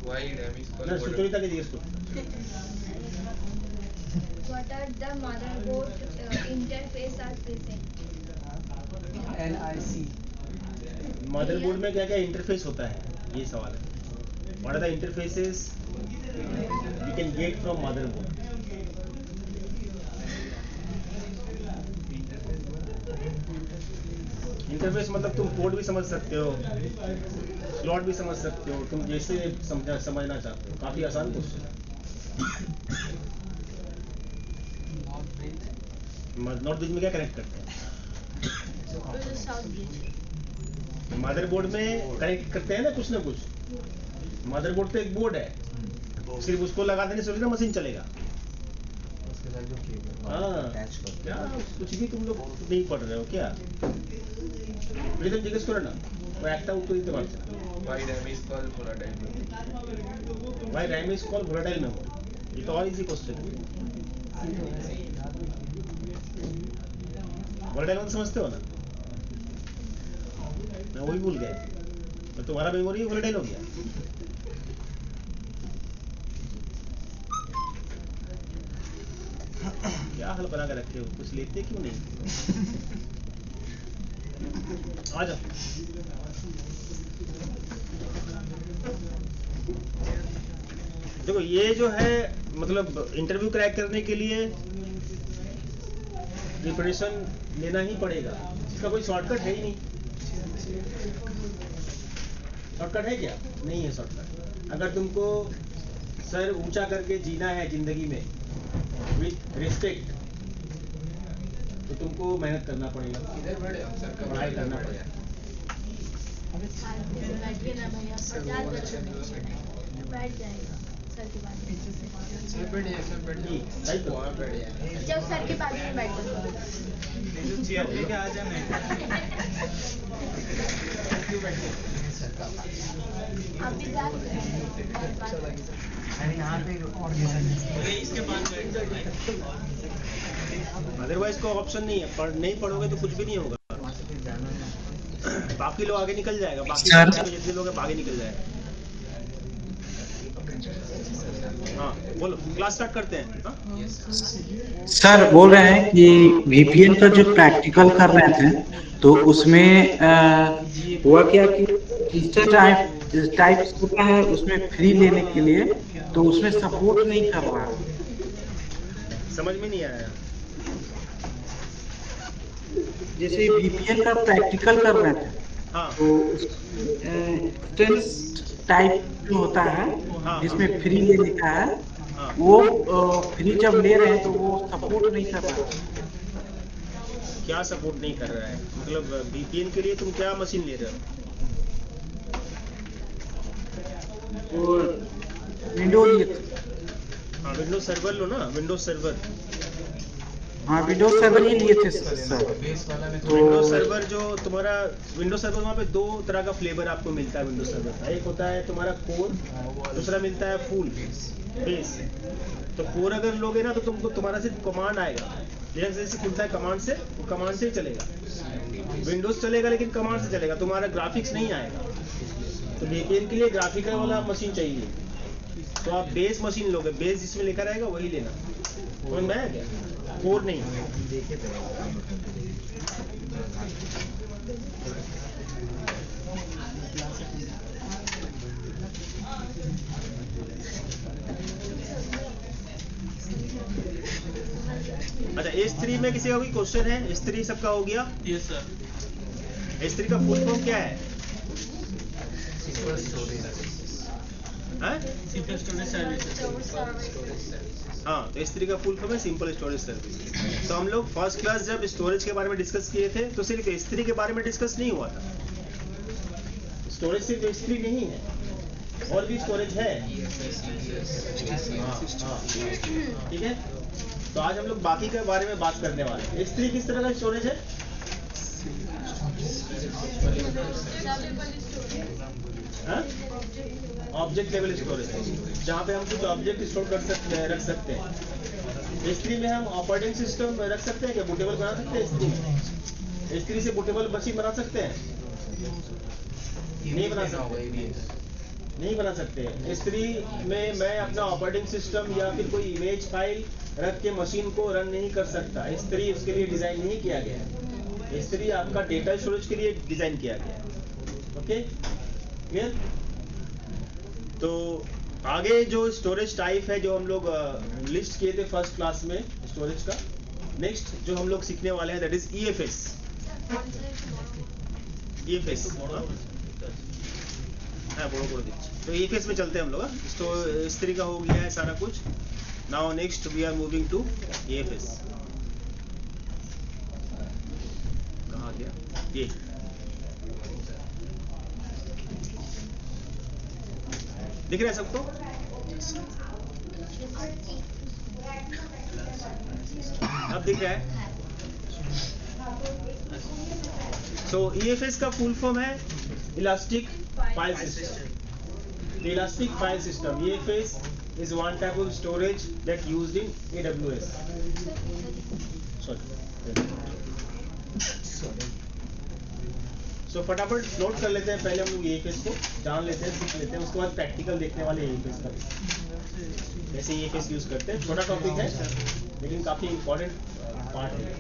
Why dynamic ना सुचरिता के दिए इसको What are the motherboard interface are present? NIC motherboard में क्या क्या इंटरफेस होता है ये सवाल है What are the interfaces you can get from motherboard? Interface मतलब तुम कोड भी समझ सकते हो स्लॉट भी समझ सकते हो तुम जैसे समझना चाहते हो काफी आसान क्वेश्चन है नॉर्थ ब्रिज में क्या कनेक्ट करते हैं? South bridge. मदरबोर्ड में कनेक्ट करते हैं ना कुछ। मदरबोर्ड तो एक बोर्ड है, सिर्फ उसको लगा देने से ना मशीन चलेगा। हाँ, क्या कुछ भी तुम लोग नहीं पढ़ रहे हो क्या? प्रीतम जिज्ञेस करो ना, वो একটা উত্তর দিতে পারছে না। Why RAM is called volatile memory? Why RAM is called volatile memory? ये तो और इजी क्वेश्चन है। volatile मतलब समझते हो ना? मैं वही भूल गया, तो तुम्हारा मेमोरी volatile हो गया। क्या हाल बना के रखे हो, कुछ लेते क्यों नहीं? आ जाओ। देखो ये जो है मतलब इंटरव्यू क्रैक करने के लिए प्रिपरेशन लेना ही पड़ेगा, इसका कोई शॉर्टकट है ही नहीं। शॉर्टकट है क्या? नहीं है शॉर्टकट। अगर तुमको सर ऊंचा करके जीना है जिंदगी में विथ रिस्पेक्ट, तो तुमको मेहनत करना पड़ेगा, पढ़ाई करना पड़ेगा। बैठिए ना भैया, 50 बैठ जाएगा सर के बाद। जब सर के बाद में बैठ चेयर लेके आ जाना। आप भी जा अदरवाइज कोई ऑप्शन नहीं है, नहीं पढ़ोगे तो कुछ भी नहीं होगा। बाकी लोग आगे निकल जाएगा, बाकी जितने लोग आगे निकल जाएगा। हाँ बोलो, क्लास स्टार्ट करते हैं। हाँ? सर बोल रहे हैं कि VPN का जो प्रैक्टिकल कर रहे थे तो उसमें हुआ क्या कि टाइप्स होता है उसमें फ्री लेने के लिए, तो उसमें सपोर्ट नहीं कर रहा। समझ में नहीं आया। जैसे VPN का प्रैक्टिकल कर रहे थे, हाँ। तो टाइप जो होता है जिसमें फ्री लेने का है, वो फ्री जब ले रहे हैं तो वो सपोर्ट नहीं कर रहा। क्या सपोर्ट नहीं कर रहा है? मतलब VPN के लिए तुम क्या मशीन ले रहे हो? विंडोज हाँ, विंडोज सर्वर लो ना, विंडोज सर्वर। हाँ, विंडोज सर्वर ही लिए थे सर। तो विंडोज सर्वर जो तुम्हारा विंडोज सर्वर, वहाँ पे दो तरह का फ्लेवर आपको मिलता है विंडोज सर्वर का। एक होता है तुम्हारा कोर, दूसरा मिलता है फुल बेस। तो कोर अगर लोगे ना तो तुमको तुम्हारा सिर्फ कमांड आएगा, लेकिन जैसे खुलता है कमांड से, वो कमांड से ही चलेगा। विंडोज चलेगा लेकिन कमांड से चलेगा, तुम्हारा ग्राफिक्स नहीं आएगा। तो VPN के लिए ग्राफिकल वाला मशीन चाहिए, तो आप बेस मशीन लोगे, बेस जिसमें लिखा रहेगा वही लेना। समझ में आया क्या? कोर नहीं। अच्छा, S3 में किसी का कोई क्वेश्चन है? S3 सबका हो गया? Yes sir. S3 का फुल फॉर्म क्या है? Simple storage service. हाँ, तो S3 का फुल फॉर्म है सिंपल स्टोरेज सर्विस। तो हम लोग फर्स्ट क्लास जब स्टोरेज के बारे में डिस्कस किए थे तो सिर्फ S3 के बारे में डिस्कस नहीं हुआ था। स्टोरेज सिर्फ S3 नहीं है, और भी स्टोरेज है। ठीक है, तो आज हम लोग बाकी के बारे में बात करने वाले हैं। S3 किस तरह का स्टोरेज है? ऑब्जेक्ट लेवल स्टोरेज, जहाँ पे हम कुछ ऑब्जेक्ट स्टोर कर सकते हैं, रख सकते हैं। S3 में हम ऑपरेटिंग सिस्टम रख सकते हैं क्या? बूटेबल बना सकते हैं S3 में? S3 से बूटेबल मशीन बना सकते हैं? नहीं बना सकते, नहीं बना सकते। S3 में मैं अपना ऑपरेटिंग सिस्टम या फिर कोई इमेज फाइल रख के मशीन को रन नहीं कर सकता। S3 उसके लिए डिजाइन नहीं किया गया है। S3 आपका डेटा स्टोरेज के लिए डिजाइन किया गया है। Okay, clear? तो आगे जो स्टोरेज टाइप है जो हम लोग लिस्ट किए थे फर्स्ट क्लास में स्टोरेज का, नेक्स्ट जो हम लोग सीखने वाले हैं दैट इज EFS। EFS हाँ, बोलो बोलो। तो EFS में चलते हैं हम लोग। तो S3 का हो गया है सारा कुछ। Now next we are moving to AFS. कहाँ गया ये? दिख रहा है सबको? अब दिख रहा है? So EFS का फुल फॉर्म है elastic file system. The elastic file system EFS is one type of storage that used in AWS. Sorry. So फटाफट नोट कर लेते हैं. पहले हम लोग EFS को जान लेते हैं, सीख लेते हैं, उसके बाद प्रैक्टिकल देखने वाले EFS का कैसे EFS यूज करते हैं. छोटा टॉपिक है लेकिन काफी इम्पोर्टेंट पार्ट है.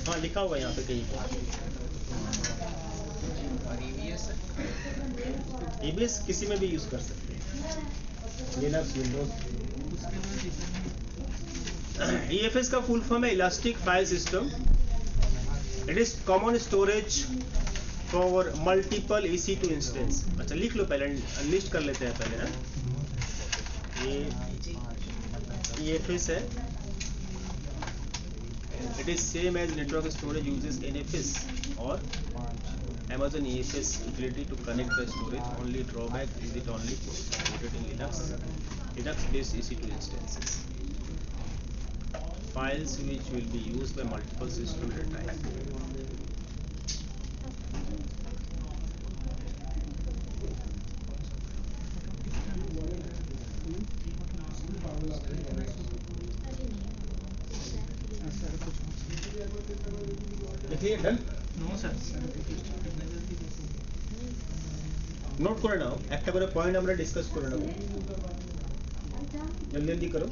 हाँ लिखा हुआ है यहाँ पे कहीं पर. EBS किसी में भी यूज कर सकते हैं, लिनक्स विंडोज. EFS का फुल फॉर्म है elastic file system. It is common storage for multiple EC2 instance. अच्छा लिख लो पहले, लिस्ट कर लेते हैं पहले. ये EFS है. It is same as network storage uses NFS or Amazon EFS utility to connect the storage. Only drawback is it only supported in Linux-based EC2 instances. Files which will be used by multiple systems at a time. Done? No sir. Note করে নাও, একটা করে point আমরা discuss করে নেব. জলদি জলদি করো.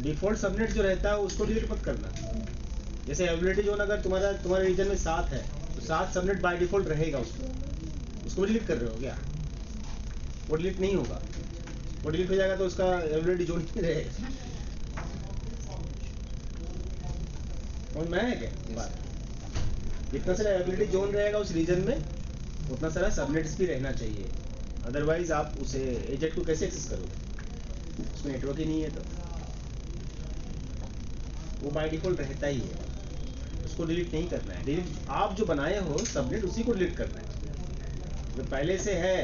Default subnet जो रहता है उसको डिलीट मत करना. जैसे अवेलेबिलिटी जोन अगर तुम्हारे रीजन में 7 है तो 7 सबनेट बाय डिफॉल्ट रहेगा. उसको डिलीट कर रहे हो क्या? वो डिलीट नहीं होगा. वो डिलीट हो जाएगा तो उसका अवेलेबिलिटी जोन ही रहेगा. समझ में आया क्या बात? जितना सारा अवेलेबिलिटी जोन रहेगा उस रीजन में उतना सारा सबनेट्स भी रहना चाहिए. अदरवाइज आप उसे एजेट को कैसे एक्सेस करोगे? उसमें नेटवर्क ही नहीं है तो वो बाय डिफॉल्ट रहता ही है. उसको डिलीट नहीं करना है. डिलीट आप जो बनाए हो सबनेट उसी को डिलीट करना है. जो पहले से है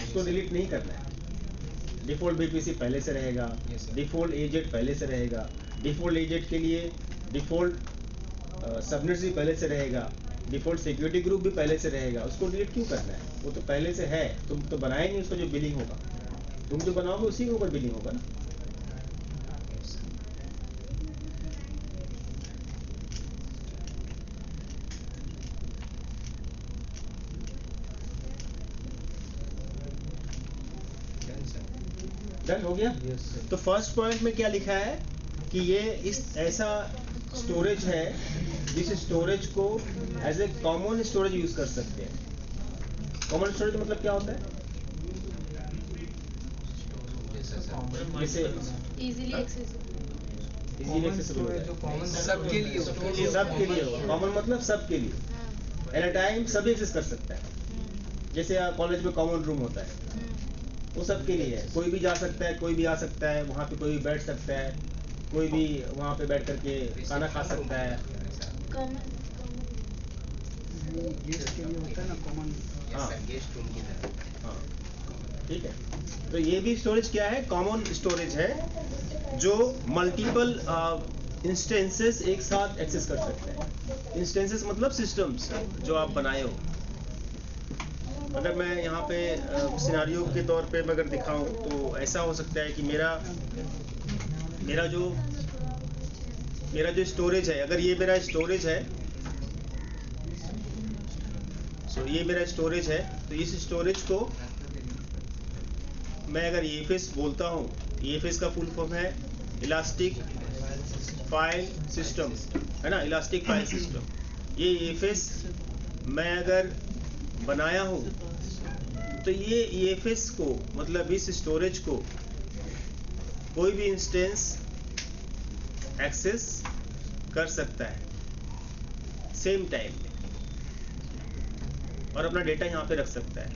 उसको डिलीट नहीं करना है. डिफॉल्ट बीपीसी पहले से रहेगा. डिफॉल्ट एजेट पहले से रहेगा. डिफॉल्ट एजेट के लिए डिफॉल्ट सबनेट्स भी पहले से रहेगा. डिफॉल्ट सिक्योरिटी ग्रुप भी पहले से रहेगा, उसको डिलीट क्यों करना है? वो तो पहले से है, तुम तो बनाए नहीं उसका जो बिलिंग होगा, तुम जो बनाओगे उसी के ऊपर बिलिंग होगा ना। डन हो गया? तो फर्स्ट पॉइंट में क्या लिखा है कि ये इस ऐसा स्टोरेज है जिस स्टोरेज को as a common storage use कर सकते हैं। कॉमन स्टोरेज मतलब क्या होता है? जैसे इजीली एक्सेसिबल, इजीली एक्सेसिबल सबके लिए सबके लिए होगा। कॉमन मतलब सबके लिए, एट अ टाइम सभी एक्सेस कर सकता है। जैसे कॉलेज में कॉमन रूम होता है, वो सबके लिए है, कोई भी जा सकता है, कोई भी आ सकता है, वहाँ पे कोई भी बैठ सकता है, कोई भी वहाँ पे बैठ करके खाना खा सकता है। गेस्ट के लिए होता है ना कॉमन। हाँ हाँ, ठीक है। तो ये भी स्टोरेज क्या है? कॉमन स्टोरेज है जो मल्टीपल इंस्टेंसेस एक साथ एक्सेस कर सकते हैं। इंस्टेंसेस मतलब सिस्टम्स जो आप बनाए हो। अगर मैं यहाँ पे सिनारियो के तौर पे अगर दिखाऊं तो ऐसा हो सकता है कि मेरा जो स्टोरेज है, अगर ये मेरा स्टोरेज है, ये मेरा स्टोरेज है, तो इस स्टोरेज को मैं अगर EFS बोलता हूँ, EFS का फुल फॉर्म है इलास्टिक फाइल सिस्टम, है ना, इलास्टिक फाइल सिस्टम। ये EFS मैं अगर बनाया हूँ तो ये EFS को मतलब इस स्टोरेज को कोई भी इंस्टेंस एक्सेस कर सकता है सेम टाइम में और अपना डेटा यहाँ पे रख सकता है।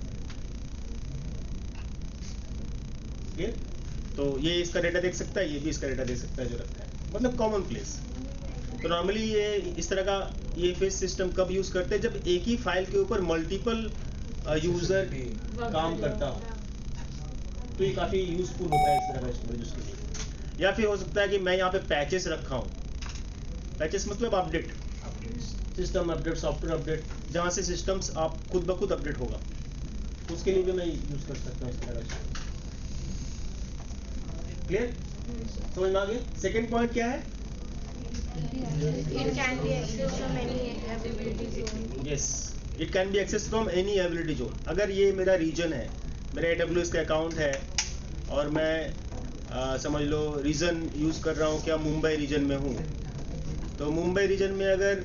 ये तो ये इसका डेटा देख सकता है, ये भी इसका डेटा देख सकता है जो रखता है, मतलब कॉमन प्लेस। तो नॉर्मली ये इस तरह का EFS सिस्टम कब यूज करते हैं? जब एक ही फाइल के ऊपर मल्टीपल यूजर काम करता हो, तो ये काफी यूजफुल होता है इस तरह का स्टोरेज उसके लिए। या फिर हो सकता है कि मैं यहाँ पे पैचेस रखा हूँ, पैचेस मतलब update, system update, software update, जहाँ से सिस्टम्स आप खुद ब खुद अपडेट होगा, उसके लिए भी मैं यूज कर सकता हूँ इस तरह का। क्लियर? समझ में आ गया? सेकेंड पॉइंट क्या है? It can be accessed from any availability zone. Yes, it can be accessed from any availability zone. अगर ये मेरा रीजन है, मेरा AWS का अकाउंट है और मैं समझ लो रीजन यूज कर रहा हूँ, क्या मुंबई रीजन में हूँ, तो मुंबई रीजन में अगर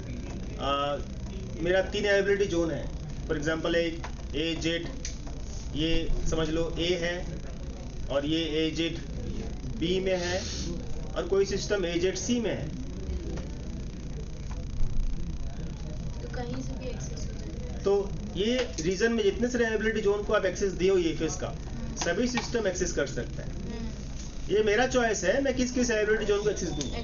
मेरा 3 अवेलेबिलिटी जोन है, फॉर एग्जांपल एक AZ, ये समझ लो A है और ये AZ B में है और कोई सिस्टम AZ C में है, कहीं से भी एक्सेस हो जाए। तो ये रीजन में जितने सारे एबिलिटी जोन को आप एक्सेस दिए हो EFS का, सभी सिस्टम एक्सेस कर सकता है। ये मेरा चॉइस है, मैं किस किस एबिलिटी जोन को एक्सेस दूंगा।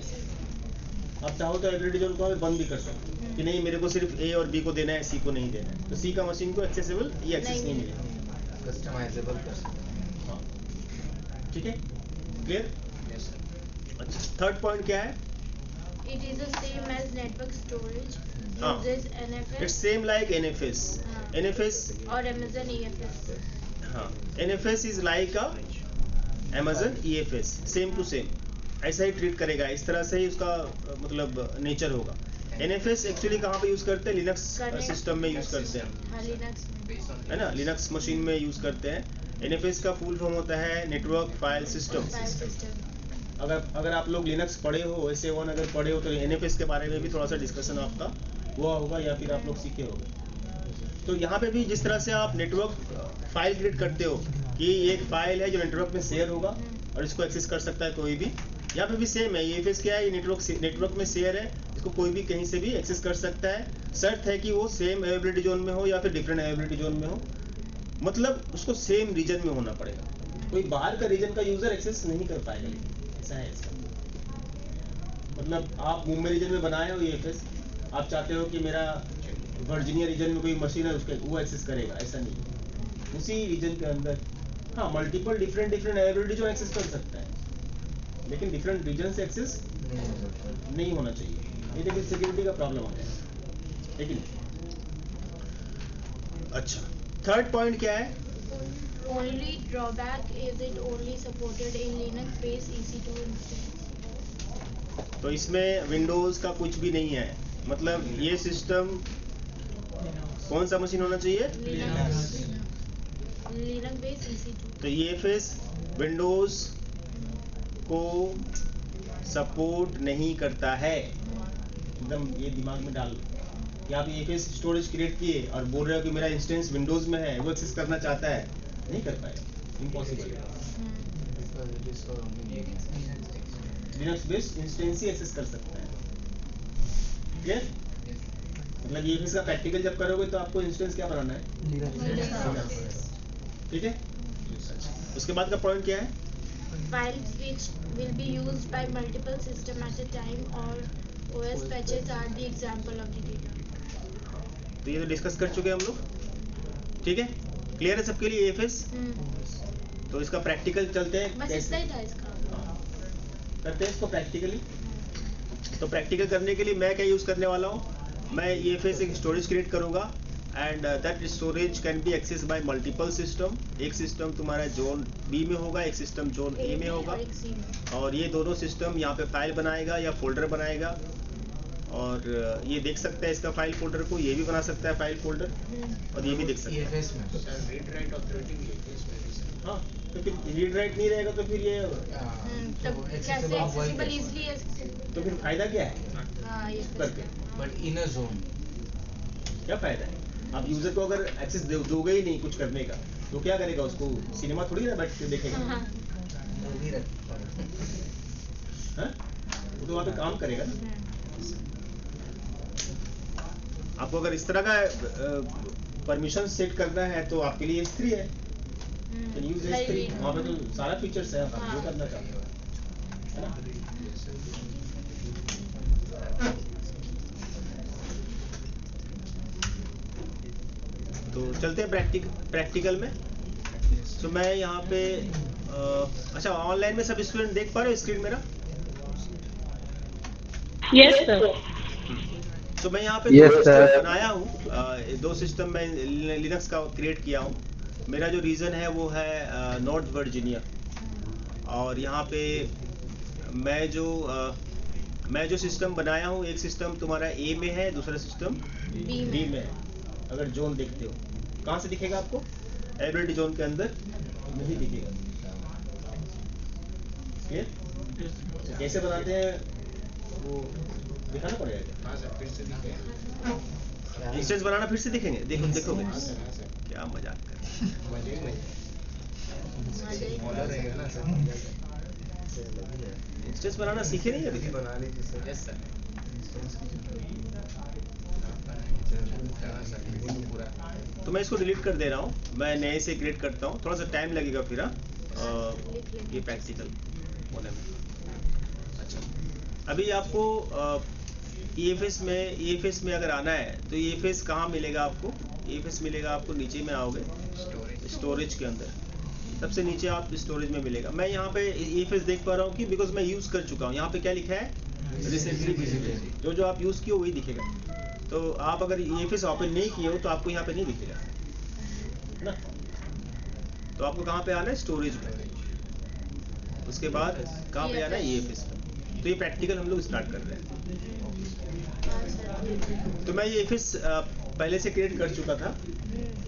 आप चाहो तो एबिलिटी जोन को आप बंद भी कर सकते हो कि नहीं, मेरे को सिर्फ A और B को देना है, C को नहीं देना है, तो C का मशीन को एक्सेसिबल ये एक्सेस नहीं मिलेगा, कस्टमाइजेबल कर सकते हैं। हाँ, ठीक है, क्लियर? अच्छा, थर्ड पॉइंट क्या है? It is the same as network storage. Uses NFS. It's same like NFS. NFS or Amazon EFS. हाँ, NFS is like a Amazon EFS, same to same, ऐसा ही ट्रीट करेगा, इस तरह से ही उसका मतलब नेचर होगा। NFS एक्चुअली कहाँ पे यूज करते हैं? लिनक्स सिस्टम में यूज करते हैं, है ना, लिनक्स मशीन में यूज करते हैं। NFS का फुल फॉर्म होता है नेटवर्क फाइल सिस्टम। अगर आप लोग लिनक्स पढ़े हो, SA1 अगर पढ़े हो, तो NFS के बारे में भी थोड़ा सा डिस्कशन आपका हुआ होगा या फिर आप लोग सीखे होंगे। तो यहाँ पे भी जिस तरह से आप नेटवर्क फाइल क्रिएट करते हो कि एक फाइल है जो नेटवर्क में शेयर होगा और इसको एक्सेस कर सकता है कोई भी, यहाँ पे भी सेम है। EFS क्या है? ये नेटवर्क में शेयर है, इसको कोई भी कहीं से भी एक्सेस कर सकता है। शर्त है कि वो सेम अवेलेबिलिटी जोन में हो या फिर डिफरेंट अवेलेबिलिटी जोन में हो, मतलब उसको सेम रीजन में होना पड़ेगा। कोई बाहर का रीजन का यूजर एक्सेस नहीं कर पाएगा, ऐसा है इसका मतलब। आप मुंबई रीजन में बनाए हो EFS, आप चाहते हो कि मेरा वर्जीनिया रीजन में कोई मशीन है उसके वो एक्सेस करेगा, ऐसा नहीं। उसी रीजन के अंदर हाँ मल्टीपल डिफरेंट अवेलेबिलिटी जो एक्सेस कर सकता है, लेकिन डिफरेंट रीजन से एक्सेस नहीं होना चाहिए। ये देखिए सिक्योरिटी का प्रॉब्लम आ जाएगा, लेकिन अच्छा, थर्ड पॉइंट क्या है? Only drawback is it only supported in Linux based EC2 instance. तो इसमें विंडोज का कुछ भी नहीं है, मतलब ये सिस्टम कौन सा मशीन होना चाहिए? Linux based EC2. तो ये फेस विंडोज को सपोर्ट नहीं करता है, एकदम ये दिमाग में डाल कि आप ये फेस स्टोरेज क्रिएट किए और बोल रहे हो कि मेरा इंस्टेंस विंडोज में है, वो एक्सेस करना चाहता है, नहीं कर पाएगा, इम्पॉसिबल है। लिनक्स बेस्ड इंस्टेंस ही एक्सेस कर सकता है, क्लियर? मतलब ये फेस का प्रैक्टिकल जब करोगे तो आपको इंस्टेंस क्या बनाना है, ठीक है? उसके बाद का पॉइंट क्या है? Files which will be used by multiple systems at a time or OS patches are the example of the data. तो ये तो डिस्कस कर चुके हैं हम लोग, ठीक है? क्लियर है सबके लिए एफएस? तो इसका प्रैक्टिकल चलते हैं, बस इतना ही था इसका। करते हैं इसको प्रैक्टिकली। तो प्रैक्टिकल करने के लिए मैं क्या यूज करने वाला हूँ? मैं एफएस एक स्टोरेज क्रिएट करूंगा and that storage can be access by multiple system. एक सिस्टम तुम्हारा जोन बी में होगा, एक सिस्टम जोन ए में होगा, और ये दोनों सिस्टम यहाँ पे फाइल बनाएगा या फोल्डर बनाएगा, और ये देख सकता है इसका फाइल फोल्डर को, ये भी बना सकता है फाइल फोल्डर, और ये भी देख सकता है। रीड राइट ऑपरेटिंग हाँ, तो फिर रीड राइट नहीं रहेगा तो फिर ये तो फिर फायदा क्या है करके? बट इन अ जोन क्या फायदा है? आप यूजर को अगर एक्सेस दोगे ही नहीं कुछ करने का, तो क्या करेगा? उसको सिनेमा थोड़ी ना बैठ के देखेगा, हाँ? वो तो वहाँ पे काम करेगा ना। आपको अगर इस तरह का परमिशन सेट करना है तो आपके लिए S3 है, यूज S3, वहाँ पे तो सारा फीचर्स है, आप जो करना चाहते हो, है ना? तो चलते हैं प्रैक्टिकल में। तो मैं यहाँ पे अच्छा, ऑनलाइन में सब स्टूडेंट देख पा रहे हो स्क्रीन मेरा? Yes sir. तो मैं यहाँ पे दो सिस्टम बनाया हूँ, दो सिस्टम मैं लिनक्स का क्रिएट किया हूँ। मेरा जो रीजन है वो है नॉर्थ वर्जीनिया, और यहाँ पे मैं जो सिस्टम बनाया हूँ, एक सिस्टम तुम्हारा ए में है, दूसरा सिस्टम बी में है। अगर जोन देखते हो, कहाँ से दिखेगा आपको? एवरेडी जोन के अंदर नहीं दिखेगा। कैसे बनाते हैं वो दिखाना पड़ेगा क्या? हाँ सर, फिर से दिखेगा। इंस्टेंस बनाना फिर से दिखेंगे, देखोगे क्या मजाक कर इंस्टेंस बनाना सीखे नहीं अभी? बना लीजिए सर। Yes sir. तो मैं इसको डिलीट कर दे रहा हूँ, मैं नए से क्रिएट करता हूँ, थोड़ा सा टाइम लगेगा फिर ये प्रैक्टिकल होने में। अच्छा, अभी आपको EFS में अगर आना है तो EFS कहाँ मिलेगा आपको? EFS मिलेगा आपको नीचे में आओगे, स्टोरेज के अंदर सबसे नीचे आप स्टोरेज में मिलेगा। मैं यहाँ पे EFS देख पा रहा हूँ कि बिकॉज मैं यूज कर चुका हूँ। यहाँ पे क्या लिखा है? Recently visited. जो आप यूज किए वही दिखेगा। तो आप अगर EFS ओपन नहीं किए हो तो आपको यहाँ पे नहीं दिखेगा ना। तो आपको कहाँ पे आना है? स्टोरेज में। उसके बाद कहाँ पे आना है? EFS में। तो ये प्रैक्टिकल हम लोग स्टार्ट कर रहे हैं। तो मैं ये EFS पहले से क्रिएट कर चुका था,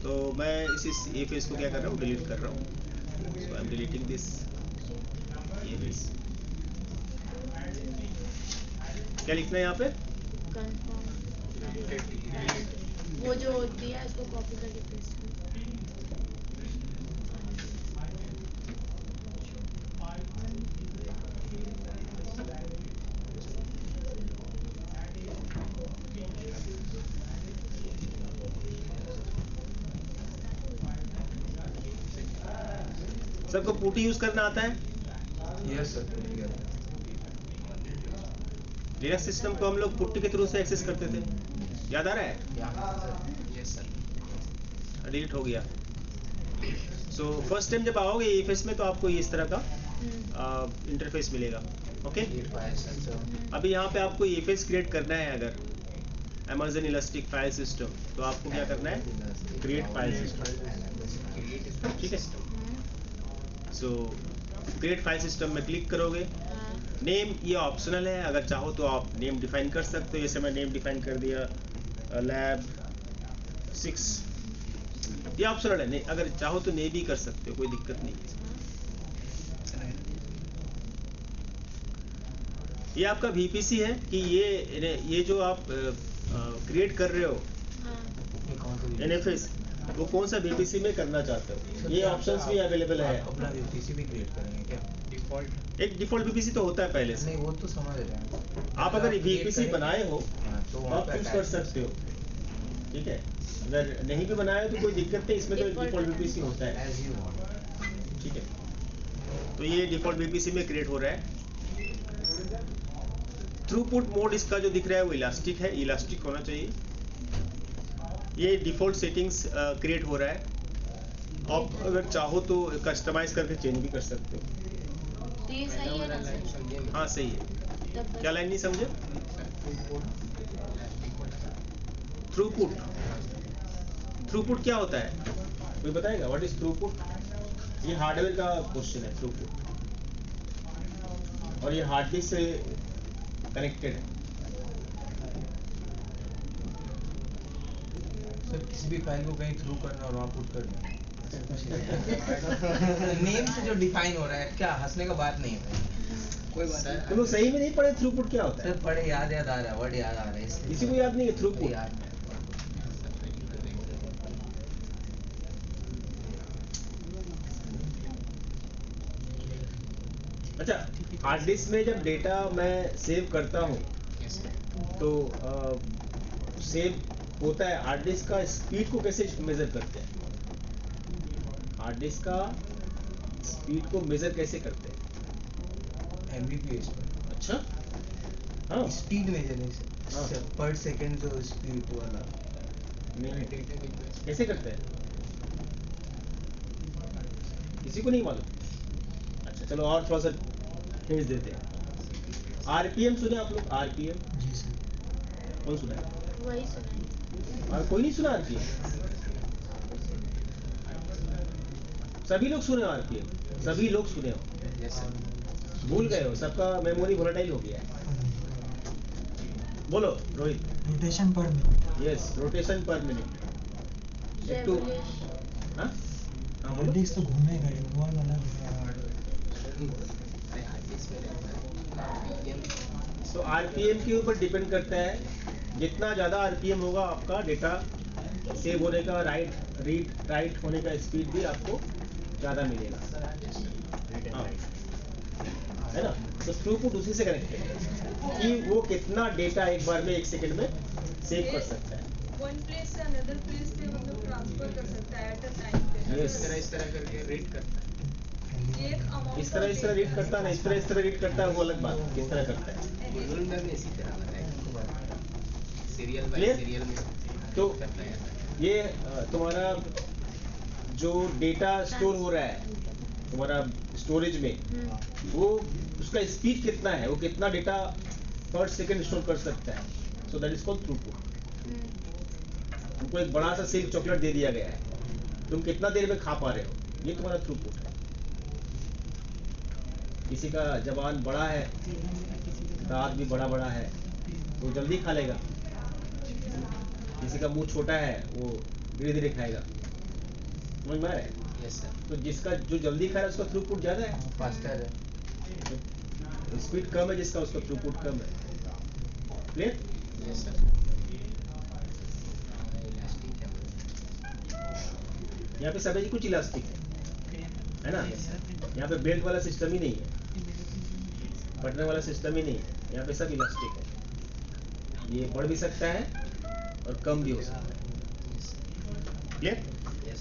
तो मैं इस EFS को क्या कर रहा हूँ? डिलीट कर रहा हूँ। So I'm deleting this EFS। क्या लिखना है यहाँ पे? वो जो दिया इसको कॉपी करके पेस्ट सबको पुटी यूज करना आता है? Yes sir. लिनक्स सिस्टम को हम लोग पुट्टी के थ्रू से एक्सेस करते थे, याद आ रहा है? Yes sir. डिलीट हो गया। सो फर्स्ट टाइम जब आओगे EFS में तो आपको ये इस तरह का इंटरफेस मिलेगा। ओके, अभी यहाँ पे आपको EFS क्रिएट करना है अगर, Amazon इलास्टिक फाइल सिस्टम, तो आपको क्या करना है, क्रिएट फाइल सिस्टम, ठीक है। सो क्रिएट फाइल सिस्टम में क्लिक करोगे। नेम ये ऑप्शनल है, अगर चाहो तो आप नेम डिफाइन कर सकते हो। जैसे मैं नेम डिफाइन कर दिया लैब 6, ये ऑप्शनल है, नहीं अगर चाहो तो नहीं भी कर सकते हो, कोई दिक्कत नहीं है। ये आपका VPC है कि ये जो आप क्रिएट कर रहे हो NFS, वो कौन सा VPC में करना चाहते हो, ये ऑप्शंस भी अवेलेबल है। अपना VPC भी क्रिएट करेंगे क्या? डिफॉल्ट एक डिफॉल्ट VPC तो होता है पहले से। नहीं वो तो समझ रहे हैं, आप अगर VPC बनाए हो तो आप चूज कर सकते हो, ठीक है। अगर नहीं भी बनाए हो तो कोई दिक्कत नहीं, इसमें तो डिफॉल्ट VPC होता है, ठीक है। तो ये डिफॉल्ट VPC में क्रिएट हो रहा है। थ्रूपुट मोड इसका जो दिख रहा है वो इलास्टिक है, इलास्टिक होना चाहिए। ये डिफॉल्ट सेटिंग्स क्रिएट हो रहा है। आप अगर चाहो तो कस्टमाइज करके चेंज भी कर सकते हो। तो ये सही है ना सर? हाँ सही है। क्या लाइन नहीं समझे? थ्रूपुट, थ्रूपुट क्या होता है कोई बताएगा? What is throughput? ये हार्डवेयर का क्वेश्चन है थ्रूपुट, और ये हार्ड डिस्क से कनेक्टेड है। सर किसी भी फाइल को कहीं थ्रू करना और वहाँ पुट करना नेम से जो डिफाइन हो रहा है, क्या हंसने का बात नहीं है, कोई बात नहीं। तुम लोग सही में नहीं पढ़े थ्रूपुट क्या होता है? सर पढ़े, याद आ रहा है, वर्ड याद आ रहा है, किसी को याद नहीं है थ्रूपुट? याद अच्छा, हार्ड डिस्क में जब डेटा मैं सेव करता हूँ तो सेव होता है, हार्ड डिस्क का स्पीड को कैसे मेजर करते हैं? हार्ड डिस्क का स्पीड को मेजर कैसे करते हैं? MBPS पर। अच्छा, हाँ स्पीड मेजर है पर सेकंड जो स्पीड वाला नहीं, कैसे करते हैं किसी को नहीं मालूम? अच्छा चलो और थोड़ा सा हिंट देते हैं। RPM सुने आप लोग? RPM जी सर। कौन सुना है? वही सुना है। और कोई नहीं सुना RPM? सभी लोग सुने RPM? सभी लोग सुने हो? भूल गए हो? सबका मेमोरी वोलेटाइल हो गया है। बोलो रोहित। रोटेशन पर मिनट। यस, रोटेशन पर मिनट। एक तो हाँ हार्ड डिस्क तो घूमेगा, रिमूवल वाला तो RPM के ऊपर डिपेंड करता है। जितना ज़्यादा RPM होगा आपका डेटा सेव होने का, राइट होने का स्पीड भी आपको ज़्यादा मिलेगा, हाँ है ना। तो थ्रूपुट उसी से कनेक्टेड है कि वो कितना डेटा एक बार में 1 सेकंड में सेव कर सकता है। वन प्लेस से अनदर प्लेस पे मतलब ट्रांसफर कर सकता है एट अ टाइम पे। इस तरह करके रीड करता है। एक अमाउंट इस तरह रीड करता है ना, इस तरह रीड करता है वो अलग बात है, किस तरह करता है। इसी तरह बताया सीरियल बाय Clear? सीरियल में तो ये तुम्हारा जो डेटा स्टोर हो रहा है तुम्हारा स्टोरेज में, वो उसका स्पीड कितना है, वो कितना डेटा पर सेकंड स्टोर कर सकता है, so that is called throughput. तुमको एक बड़ा सा सिल्क चॉकलेट दे दिया गया है, तुम कितना देर में खा पा रहे हो, ये तुम्हारा थ्रूपुट है। किसी का जबान बड़ा है, दांत भी बड़ा बड़ा है, वो जल्दी खा लेगा। किसी का मुंह छोटा है, वो धीरे धीरे खाएगा। समझ में आ रहा है? Yes sir. तो जिसका जो जल्दी खा रहा है उसका थ्रूपुट ज्यादा है, फास्टर है। स्पीड कम है जिसका, उसका थ्रूपुट कम है। क्लियर? Yes sir. यहाँ पे सभी कुछ इलास्टिक है ना? यहाँ पे बेल्ट वाला सिस्टम ही नहीं है, बटन वाला सिस्टम ही नहीं है, यहाँ पे सब इलास्टिक है। ये बढ़ भी सकता है और कम भी हो सकता है। क्लियर?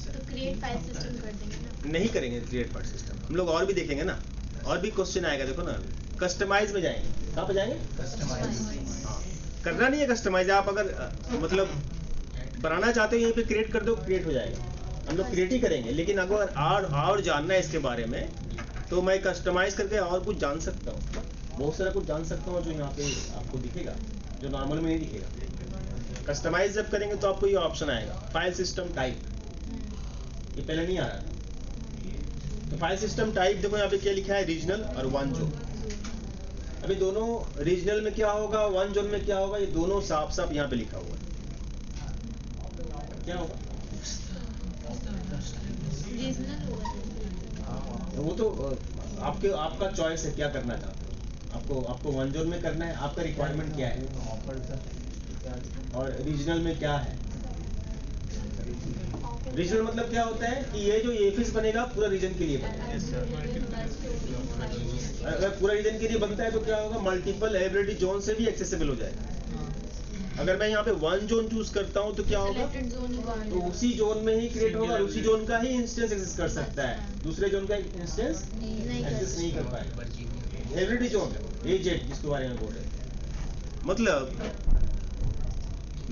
तो क्रिएट फाइल सिस्टम कर देंगे ना? नहीं करेंगे क्रिएट फाइल सिस्टम, हम लोग और भी देखेंगे ना, और भी क्वेश्चन आएगा। देखो ना, कस्टमाइज में जाएंगे। कहाँ पे जाएंगे? कस्टमाइज। हाँ, करना नहीं है कस्टमाइज। आप अगर मतलब बनाना चाहते हो यहीं पे क्रिएट कर दो, क्रिएट हो जाएगा। हम लोग क्रिएट ही करेंगे, लेकिन अगर और जानना है इसके बारे में तो मैं कस्टमाइज करके और कुछ जान सकता हूँ, बहुत सारा कुछ जान सकता हूँ जो यहाँ पे आपको दिखेगा, जो नॉर्मल में नहीं दिखेगा। कस्टमाइज जब करेंगे तो आपको ये ऑप्शन आएगा, फाइल सिस्टम टाइप, ये पहले नहीं आ रहा था। तो फाइल सिस्टम टाइप देखो यहाँ पे क्या लिखा है, रीजनल और वन जोन। अभी दोनों रीजनल में क्या होगा, वन जोन में क्या होगा, ये दोनों साफ साफ यहाँ पे लिखा हुआ है। क्या होगा, वो तो आपका चॉइस है, क्या करना चाहते हो। आपको वन जोन में करना है, आपका रिक्वायरमेंट क्या है, और रीजनल में क्या है। रीजनल मतलब क्या होता है कि ये जो एफिस बनेगा पूरा रीजन के लिए बनेगा। अगर पूरा रीजन के लिए बनता है तो क्या होगा, मल्टीपल एबिलिटी जोन से भी एक्सेसिबल हो जाएगा। अगर मैं यहाँ पे वन जोन चूज करता हूँ तो क्या होगा, तो उसी जोन में ही क्रिएट होगा और उसी जोन का ही इंस्टेंस एक्सेस कर सकता है, दूसरे जोन का इंस्टेंस एक्सेस नहीं कर पाएगा। एबिलिटी जोन एजेड जिसके बारे में बोल रहे हैं, मतलब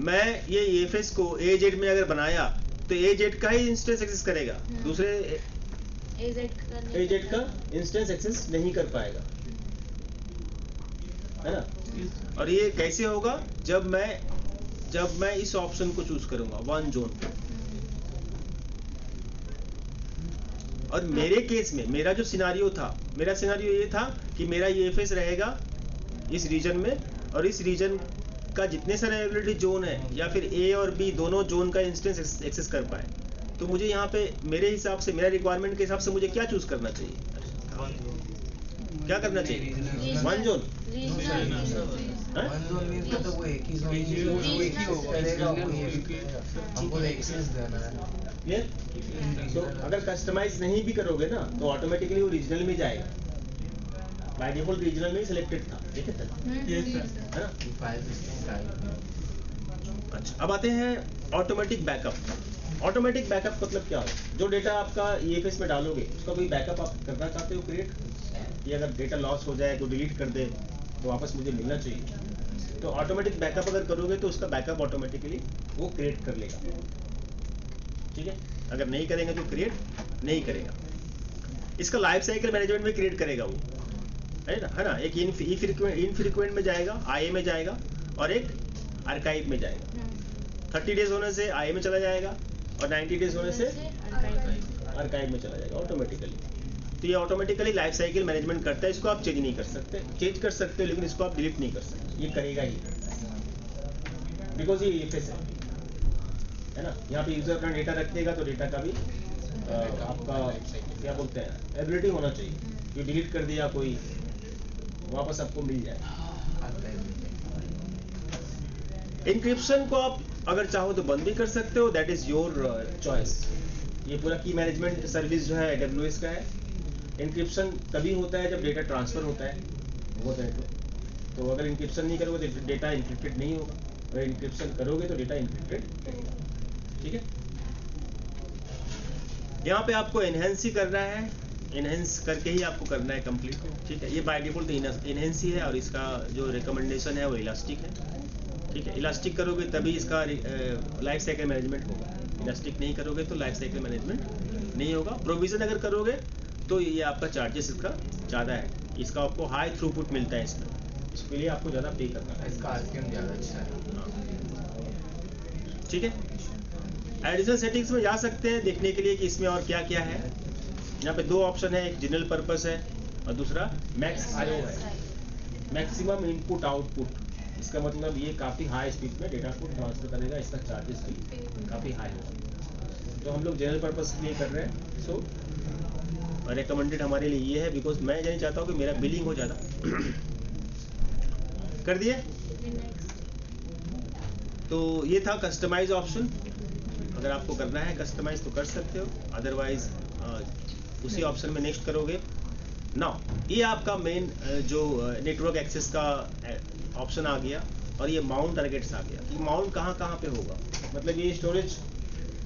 मैं ये एफएस को एजेड में अगर बनाया तो एजेड का ही इंस्टेंस एक्सेस करेगा, दूसरे एजेड का इंस्टेंस एक्सेस नहीं कर पाएगा, है ना। और ये कैसे होगा, जब मैं इस ऑप्शन को चूज करूंगा वन जोन। और मेरे केस में मेरा जो सिनारियो था, मेरा सिनारियो ये था कि मेरा ये एफएस रहेगा इस रीजन में, और इस रीजन का जितने सारे एबिलिटी जोन है या फिर ए और बी दोनों जोन का इंस्टेंस एक्सेस कर पाए। तो मुझे यहाँ पे मेरे हिसाब से, मेरा रिक्वायरमेंट के हिसाब से मुझे क्या चूज करना चाहिए, क्या करना चाहिए, वन जोन। तो अगर कस्टमाइज नहीं भी करोगे ना तो ऑटोमेटिकली वो रीजनल में जाएगा, बाय डिफॉल्ट रीजनल में सिलेक्टेड था, ठीक है ना। अच्छा, अब आते हैं ऑटोमेटिक बैकअप। ऑटोमेटिक बैकअप मतलब क्या है, जो डेटा आपका ईएफएस में डालोगे उसका कोई बैकअप आप करना चाहते हो क्रिएट, कि अगर डेटा लॉस हो जाए तो डिलीट कर दे तो वापस मुझे मिलना चाहिए। तो ऑटोमेटिक बैकअप अगर करोगे तो उसका बैकअप ऑटोमेटिकली वो क्रिएट कर लेगा, ठीक है। अगर नहीं करेंगे तो क्रिएट नहीं करेगा। इसका लाइफ साइकिल मैनेजमेंट में क्रिएट करेगा वो, है ना। एक इनफ्रीक्वेंट में जाएगा, आईए में जाएगा, और एक आर्काइव में जाएगा। 30 डेज होने से आईए में चला जाएगा और 90 डेज होने से आर्काइव में चला जाएगा ऑटोमेटिकली। तो ये ऑटोमेटिकली लाइफ साइकिल मैनेजमेंट करता है, इसको आप चेंज नहीं कर सकते, चेंज कर सकते हो लेकिन इसको आप डिलीट नहीं कर सकते, ये करेगा ही, बिकॉज ये एफएस है ना। यहाँ पे यूजर अपना डेटा रखेगा तो डेटा का भी आपका क्या बोलते हैं एबिलिटी होना चाहिए, कि डिलीट कर दिया कोई वापस आपको मिल जाए। इंक्रिप्शन को आप अगर चाहो तो बंद भी कर सकते हो, दैट इज योर चॉइस। ये पूरा की मैनेजमेंट सर्विस जो है AWS का है। इंक्रिप्शन तभी होता है जब डेटा ट्रांसफर होता है, वो तो अगर इंक्रिप्शन नहीं करोगे तो डेटा इंक्रिप्टेड नहीं होगा, अगर इंक्रिप्शन करोगे तो डेटा इंक्रिप्टेड रहेगा, ठीक है। यहाँ पे आपको एनहेंस ही करना है, एनहेंस करके ही आपको करना है कंप्लीट, ठीक है। ये बाय डिफॉल्ट एनहेंस ही है और इसका जो रिकमेंडेशन है वो इलास्टिक है, ठीक है। इलास्टिक करोगे तभी इसका लाइफ साइकिल मैनेजमेंट होगा, इलास्टिक नहीं करोगे तो लाइफ साइकिल मैनेजमेंट नहीं होगा। प्रोविजन अगर करोगे तो ये आपका चार्जेस इसका ज़्यादा है, इसका आपको हाई थ्रूपुट मिलता है इसमें, इसके लिए आपको ज़्यादा पे करना है, इसका आरपीएम ज़्यादा अच्छा है, ठीक है। एडिशनल सेटिंग्स में जा सकते हैं देखने के लिए कि इसमें और क्या क्या है। यहाँ पे दो ऑप्शन है, एक जनरल पर्पस है और दूसरा मैक्स आईओ है, मैक्सिमम इनपुट आउटपुट। इसका मतलब ये काफ़ी हाई स्पीड में डेटा को ट्रांसफर करेगा, इसका चार्जेस भी काफ़ी हाई होगा। तो हम लोग जनरल पर्पस के लिए कर रहे हैं, सो रिकमेंडेड हमारे लिए ये है, बिकॉज मैं नहीं चाहता हूँ कि मेरा बिलिंग हो ज़्यादा। कर दिए। तो ये था कस्टमाइज ऑप्शन, अगर आपको करना है कस्टमाइज तो कर सकते हो, अदरवाइज उसी ऑप्शन में नेक्स्ट करोगे। नाउ ये आपका मेन जो नेटवर्क एक्सेस का ऑप्शन आ गया, और ये माउंट टारगेट्स आ गया कि माउंट कहाँ पे होगा, मतलब ये स्टोरेज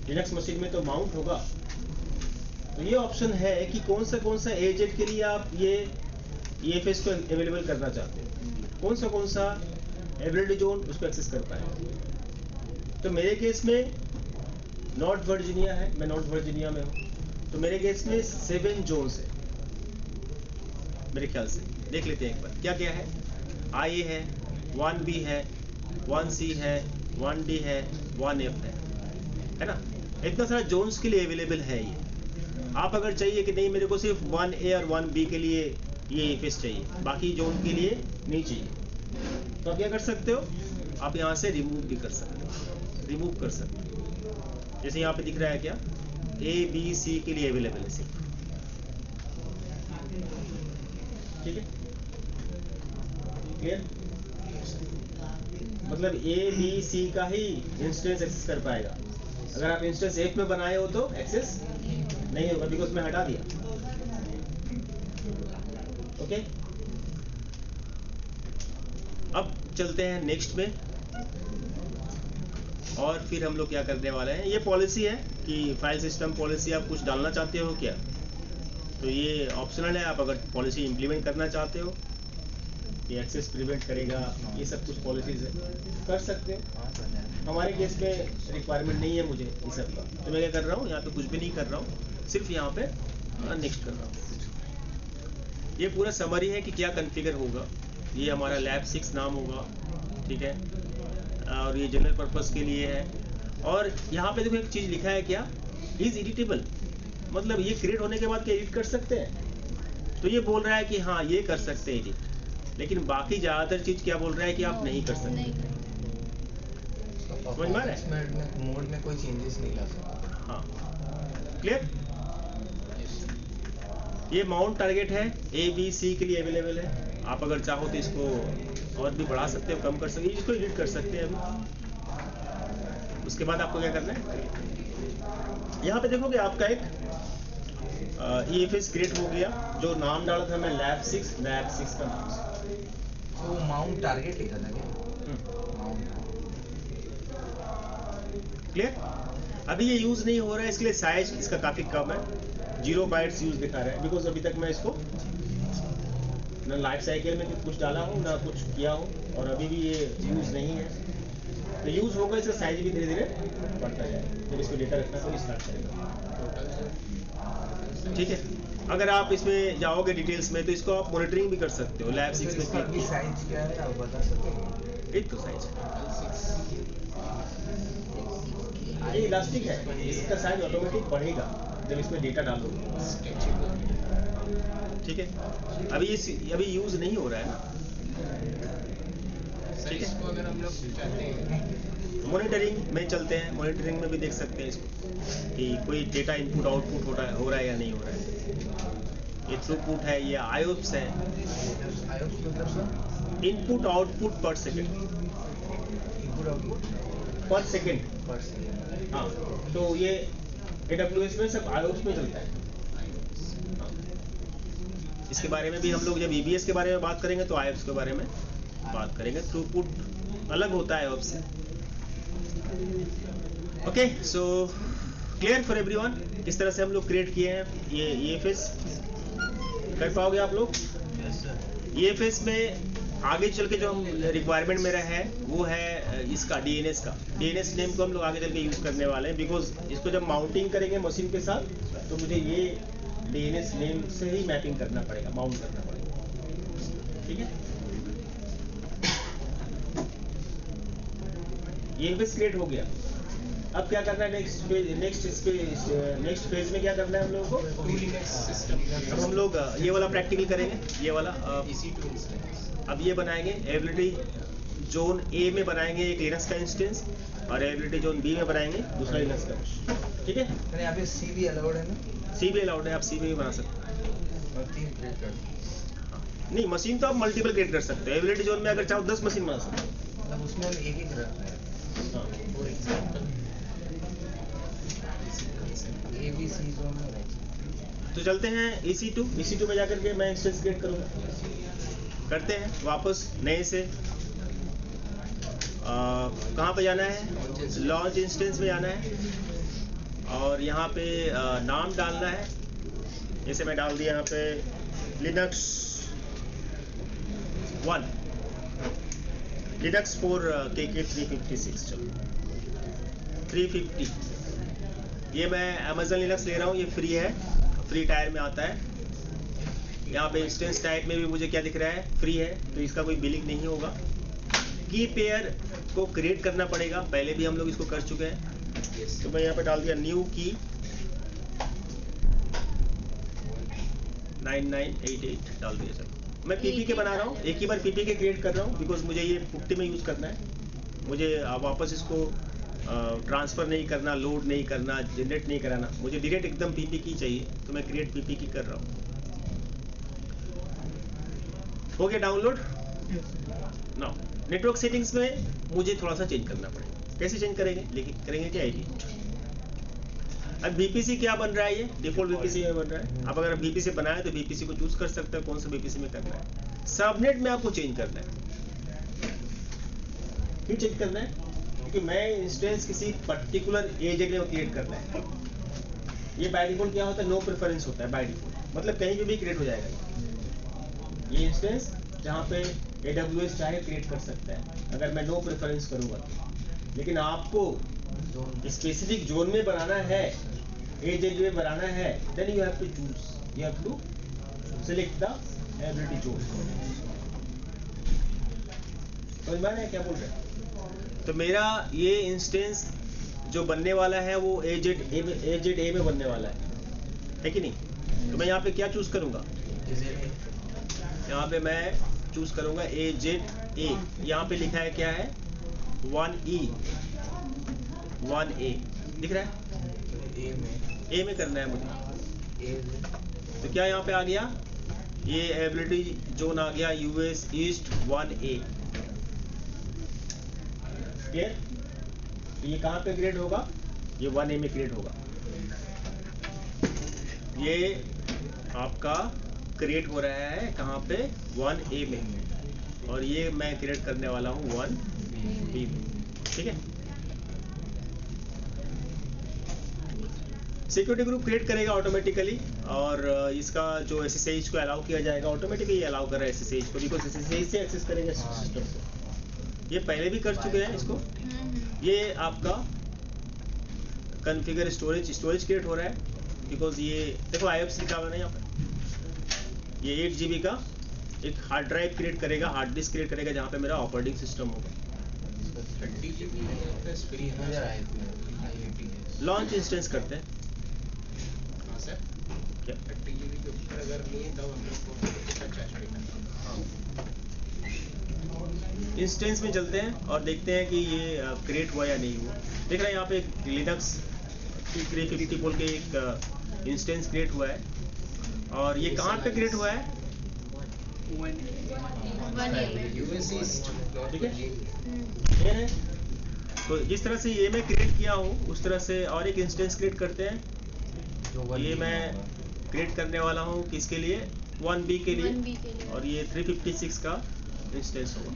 लिनक्स मशीन में तो माउंट होगा। तो ये ऑप्शन है कि कौन सा एजेंट के लिए आप ये EFS को अवेलेबल करना चाहते हो, कौन सा एबिलिटी जोन उसको एक्सेस कर पाए। तो मेरे केस में नॉर्थ वर्जीनिया है, मैं नॉर्थ वर्जीनिया में हूँ, तो मेरे केस में 7 जोन्स है मेरे ख्याल से। देख लेते हैं एक बार क्या क्या है। IA है, 1B है, 1C है, 1D है, 1F है ना। इतना सारा जोन्स के लिए अवेलेबल है ये। आप अगर चाहिए कि नहीं मेरे को सिर्फ 1A और 1B के लिए ये EFS चाहिए, बाकी जोन के लिए नहीं चाहिए, तो आप क्या कर सकते हो, आप यहाँ से रिमूव भी कर सकते हो, रिमूव कर सकते हो। जैसे यहाँ पे दिख रहा है क्या, ABC के लिए अवेलेबल है सिर्फ, ठीक है, क्लियर। मतलब ABC का ही इंस्टेंस एक्सेस कर पाएगा। अगर आप इंस्टेंस F में बनाए हो तो एक्सेस नहीं होगा, बिकॉज मैं हटा दिया। ओके, अब चलते हैं नेक्स्ट में, और फिर हम लोग क्या करने वाले हैं। ये पॉलिसी है कि फाइल सिस्टम पॉलिसी आप कुछ डालना चाहते हो क्या, तो ये ऑप्शनल है। आप अगर पॉलिसी इंप्लीमेंट करना चाहते हो, ये एक्सेस प्रिवेंट करेगा, ये सब कुछ पॉलिसीज है, कर सकते हो। हमारे केस में रिक्वायरमेंट नहीं है मुझे इस सब का, तो मैं क्या कर रहा हूँ, यहाँ पे कुछ भी नहीं कर रहा हूँ, सिर्फ यहाँ पे नेक्स्ट कर रहा हूँ। ये पूरा समरी है कि क्या कॉन्फ़िगर होगा। ये हमारा लैब 6 नाम होगा, ठीक है, और ये जनरल पर्पस के लिए है। और यहाँ पे देखो एक चीज़ लिखा है क्या, इज एडिटेबल, मतलब ये क्रिएट होने के बाद क्या एडिट कर सकते हैं। तो ये बोल रहा है कि हाँ ये कर सकते हैं एडिट, लेकिन बाकी ज़्यादातर चीज़ क्या बोल रहा है कि आप नहीं कर सकते। समझ में आ रहा है, मोड में कोई चेंजेस नहीं ला सकते। हाँ, क्लियर। ये माउंट टारगेट है, ABC के लिए अवेलेबल है। आप अगर चाहो तो इसको और भी बढ़ा सकते हो, कम कर सकते हो, इसको एडिट कर सकते हैं अभी। उसके बाद आपको क्या करना है, यहाँ पे देखोगे आपका एक EFS क्रिएट हो गया, जो नाम डाला था मैं लैब 6 का नाम। तो माउंट टारगेट लिखा था क्या? क्लियर। अभी ये यूज नहीं हो रहा है, इसलिए साइज इसका काफी कम है, 0 बाइट्स यूज दिखा रहा है, बिकॉज अभी तक मैं इसको ना लाइफ साइकिल में कुछ डाला हूँ ना कुछ किया हूँ, और अभी भी ये यूज नहीं है। तो यूज होगा, इसका साइज भी धीरे धीरे बढ़ता जाएगा जब इसको डेटा रखना तो स्टार्ट करेगा, ठीक है। अगर आप इसमें जाओगे डिटेल्स में तो इसको आप मॉनिटरिंग भी कर सकते हो। लैब 6 में साइज क्या है आप बता सकते हो? एक तो साइज ये इलास्टिक है, इसका साइज ऑटोमेटिक बढ़ेगा जब इसमें डेटा डालोगे, ठीक है। अभी यूज नहीं हो रहा है ना, ठीक है। अगर हम लोग चाहते हैं मॉनिटरिंग में चलते हैं, मॉनिटरिंग में भी देख सकते हैं इसको कि कोई डेटा इनपुट आउटपुट हो रहा है या नहीं हो रहा है। ये थ्रूपुट है, ये IOPS है, इनपुट आउटपुट पर सेकेंड, पर सेकेंड। हाँ, तो ये AWS में सब IOPS में चलता है। इसके बारे में भी हम लोग जब EBS के बारे में बात करेंगे तो IOPS के बारे में बात करेंगे। थ्रूपुट अलग होता है IOPS से। Okay, so clear for everyone, किस तरह से हम लोग क्रिएट किए हैं ये EFS। कर पाओगे आप लोग? EFS में आगे चल के जो हम रिक्वायरमेंट मेरा है वो है इसका DNS का। DNS नेम को हम लोग आगे चल के यूज़ करने वाले हैं, बिकॉज इसको जब माउंटिंग करेंगे मशीन के साथ तो मुझे ये DNS नेम से ही मैपिंग करना पड़ेगा, माउंट करना पड़ेगा, ठीक है। ये EFS क्रिएट हो गया। अब क्या करना है नेक्स्ट फेज में क्या करना है हम लोगों को? अब हम लोग ये वाला प्रैक्टिकल करेंगे, ये वाला अब ये बनाएंगे एबिलिटी जोन A में बनाएंगे एक लिनक्स का इंस्टेंस, और एबिलिटी जोन B में बनाएंगे दूसरा लिनक्स का, ठीक है। यहाँ पे C भी अलाउड है ना? C भी अलाउड है, आप C में भी बना सकते हैं। नहीं, मशीन तो आप मल्टीपल क्रिएट कर सकते हो। एबिलिटी जोन में अगर चाहो 10 मशीन बना सकते हो, मतलब उसमें हम एक ही रखना है। ABC जोन में तो चलते हैं EC2 में जाकर के मैं इंस्टेंस क्रिएट करूँगा। करते हैं वापस नए से, कहाँ पे जाना है? लॉन्च इंस्टेंस में जाना है, और यहाँ पे नाम डालना है। जैसे मैं डाल दिया यहाँ पे लिनक्स 1, लिनक्स 4 KK 356, चलो 350। ये मैं अमेजन लिनक्स ले रहा हूँ, ये फ्री है, फ्री टायर में आता है। यहाँ पे इंस्टेंस टाइप में भी मुझे क्या दिख रहा है? फ्री है, तो इसका कोई बिलिंग नहीं होगा। की पेयर को क्रिएट करना पड़ेगा, पहले भी हम लोग इसको कर चुके हैं। तो मैं यहाँ पे डाल दिया न्यू की 9988 डाल दिया सर। मैं पीपी के बना रहा हूँ, एक ही बार पीपी के क्रिएट कर रहा हूँ बिकॉज मुझे ये पुट्टी में यूज़ करना है, मुझे वापस इसको ट्रांसफ़र नहीं करना, लोड नहीं करना, जनरेट नहीं कराना, मुझे डायरेक्ट एकदम पीपी की चाहिए, तो मैं क्रिएट पीपी की कर रहा हूँ। हो गया डाउनलोड। नाउ नेटवर्क सेटिंग्स में मुझे थोड़ा सा चेंज करना पड़ेगा। कैसे चेंज करेंगे? लेकिन करेंगे क्या, एडिट। अब बीपीसी क्या बन रहा है, ये डिफॉल्ट बीपीसी में बन रहा है। अब अगर बीपीसी बनाए तो बीपीसी को चूज कर सकते हैं कौन सा बीपीसी में करना है। सबनेट में आपको चेंज करना है। क्यों चेंज करना है? क्योंकि मैं इंस्टेंस किसी पर्टिकुलर एजेड में क्रिएट करना है। ये बाय डिफॉल्ट क्या होता है, नो प्रेफरेंस होता है बाय डिफॉल्ट, मतलब कहीं पे भी क्रिएट हो जाएगा ये इंस्टेंस, जहाँ पे AWS चाहे क्रिएट कर सकता है अगर मैं नो प्रेफरेंस करूँगा तो। लेकिन आपको स्पेसिफिक जोन में बनाना है, एजेड में बनाना है, then you have to choose, you have to select the ability zone. समझ में आया क्या बोल रहे हैं? तो मेरा ये इंस्टेंस जो बनने वाला है वो एजेड ए में बनने वाला है कि नहीं? तो मैं यहाँ पे क्या चूज करूँगा, यहाँ पे मैं चूज करूँगा AZA। यहाँ पे लिखा है क्या है 1E 1A दिख रहा है, ए में करना है मुझे। तो क्या यहाँ पे आ गया, ये एबिलिटी जोन आ गया US ईस्ट 1A। क्लियर? ये कहाँ पे क्रिएट होगा, ये 1A में क्रिएट होगा। ये आपका क्रिएट हो रहा है कहाँ पे, 1A में, और ये मैं क्रिएट करने वाला हूँ 1B में। ठीक है, सिक्योरिटी ग्रुप क्रिएट करेगा ऑटोमेटिकली, और इसका जो SSH को अलाउ किया जाएगा, ऑटोमेटिकली अलाउ कर रहा है SSH को, बिकॉज SSH से एक्सेस करेगा सिस्टम को। ये पहले भी कर चुके हैं इसको। ये आपका कॉन्फ़िगर स्टोरेज क्रिएट हो रहा है, बिकॉज ये देखो IOPS लिखा हुआ है ना यहाँ पर। ये 8 GB का एक हार्ड ड्राइव क्रिएट करेगा, हार्ड डिस्क क्रिएट करेगा, जहाँ पे मेरा ऑपरेटिंग सिस्टम होगा। लॉन्च इंस्टेंस करते हैं क्या? इंस्टेंस में चलते हैं और देखते हैं कि ये क्रिएट हुआ या नहीं हुआ। देख रहे हैं यहाँ पे एक लिनक्स 350 बोल के एक इंस्टेंस क्रिएट हुआ है, और ये कहाँ पे क्रिएट हुआ है, ठीक है। तो जिस तरह से ये मैं क्रिएट किया हूँ उस तरह से और एक इंस्टेंस क्रिएट करते हैं। ये मैं क्रिएट करने वाला हूँ किसके लिए, 1B के लिए, और ये 356 का इंस्टेंस होगा।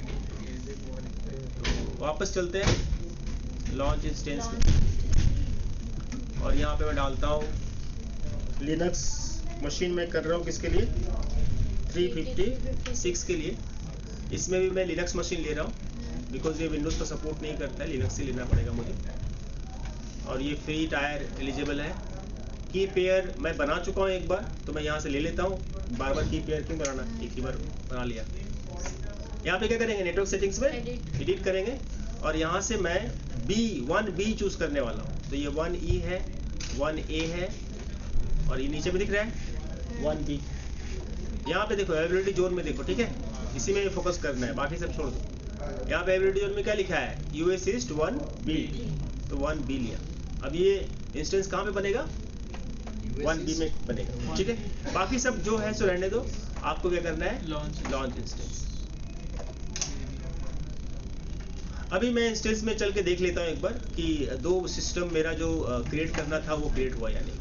तो वापस चलते हैं लॉन्च इंस्टेंस में, और यहाँ पे मैं डालता हूँ लिनक्स मशीन में कर रहा हूँ किसके लिए, 356 के लिए। इसमें भी मैं लिनक्स मशीन ले रहा हूँ बिकॉज ये विंडोज़ का सपोर्ट नहीं करता है, लिनक्स से लेना पड़ेगा मुझे। और ये फ्री टायर एलिजिबल है। की पेयर मैं बना चुका हूँ एक बार, तो मैं यहाँ से ले लेता हूँ। बार बार की पेयर क्यों बनाना, एक ही बार बना लिया। यहाँ पे क्या करेंगे, नेटवर्क सेटिंग्स में एडिट करेंगे, और यहाँ से मैं 1B चूज करने वाला हूँ। तो ये 1E है, 1A है, और ये नीचे में दिख रहा है 1B। यहाँ पे देखो एबिलिटी जोन में देखो, ठीक है, इसी में फोकस करना है, बाकी सब छोड़ दो। यहाँ पे एबिलिटी जोन में क्या लिखा है, US ईस्ट 1B, तो 1B लिया। अब ये इंस्टेंस कहाँ पे बनेगा, 1B में बनेगा, ठीक है। बाकी सब जो है सो रहने दो, आपको क्या करना है, लॉन्च इंस्टेंस। अभी मैं इंस्टेंस में चल के देख लेता हूँ एक बार कि दो सिस्टम मेरा जो क्रिएट करना था वो क्रिएट हुआ या नहीं।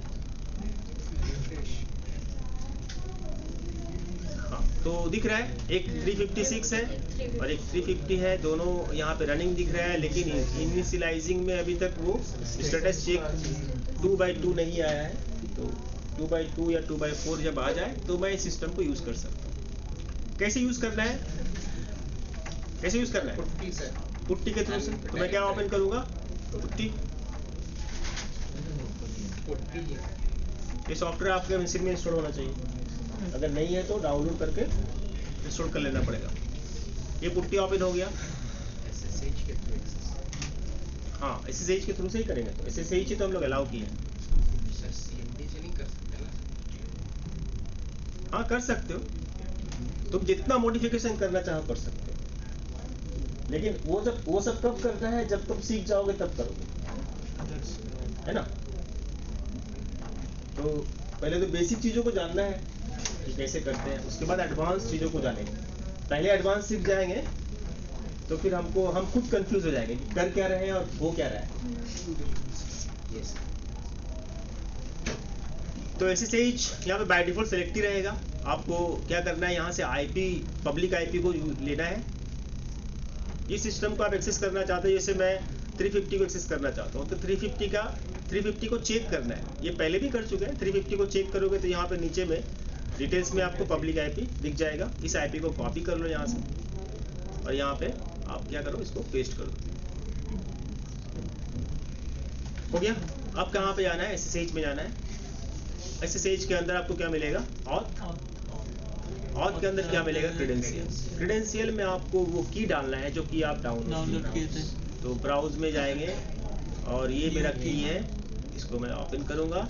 तो दिख रहा है एक 356 है और एक 350 है, दोनों यहाँ पे रनिंग दिख रहा है, लेकिन इनिशियलाइजिंग में अभी तक वो स्टेटस चेक 2x2 नहीं आया है। तो 2x2 या 2x4 जब आ जाए तो मैं इस सिस्टम को यूज कर सकता हूँ। कैसे यूज करना है, कैसे यूज करना है, पुट्टी के थ्रू से। तो मैं क्या ओपन करूंगा, पुट्टी। ये सॉफ्टवेयर आपके मशीन में इंस्टॉल होना चाहिए, अगर नहीं है तो डाउनलोड करके इंस्टॉल कर लेना पड़ेगा। ये पुट्टी ओपन हो गया। हाँ SSH के थ्रू से ही करेंगे, तो SSH ही तो हम लोग अलाउ किए हैं। हाँ कर सकते हो, तुम जितना मॉडिफिकेशन करना चाहो कर सकते हो, लेकिन वो सब कब करना है, जब तुम सीख जाओगे तब करोगे, है ना। तो पहले तो बेसिक चीज़ों को जानना है कि कैसे करते हैं, उसके बाद एडवांस चीज़ों को जानेंगे। पहले एडवांस सीख जाएंगे तो फिर हम खुद कंफ्यूज हो जाएंगे कि कर क्या रहे हैं और हो क्या रहा है। तो SSH यहाँ पे बाय डिफॉल्ट सेलेक्ट ही रहेगा। आपको क्या करना है, यहाँ से IP पब्लिक IP को लेना है। इस सिस्टम को आप एक्सेस करना चाहते हो, जैसे मैं 350 को एक्सेस करना चाहता हूँ, तो 350 को चेक करना है। ये पहले भी कर चुके हैं। 350 को चेक करोगे तो यहाँ पे नीचे में डिटेल्स में आपको पब्लिक IP दिख जाएगा। इस IP को कॉपी कर लो यहाँ से, और यहाँ पे आप क्या करो, इसको पेस्ट कर दो। हो गया। अब कहाँ पे जाना है, SSH में जाना है। SSH के अंदर आपको क्या मिलेगा, ऑथ के अंदर क्या मिलेगा, क्रेडेंशियल में आपको वो की डालना है जो कि आप डाउनलोड किए थे। तो ब्राउज में जाएंगे और ये मेरा की है, इसको मैं ओपन करूँगा।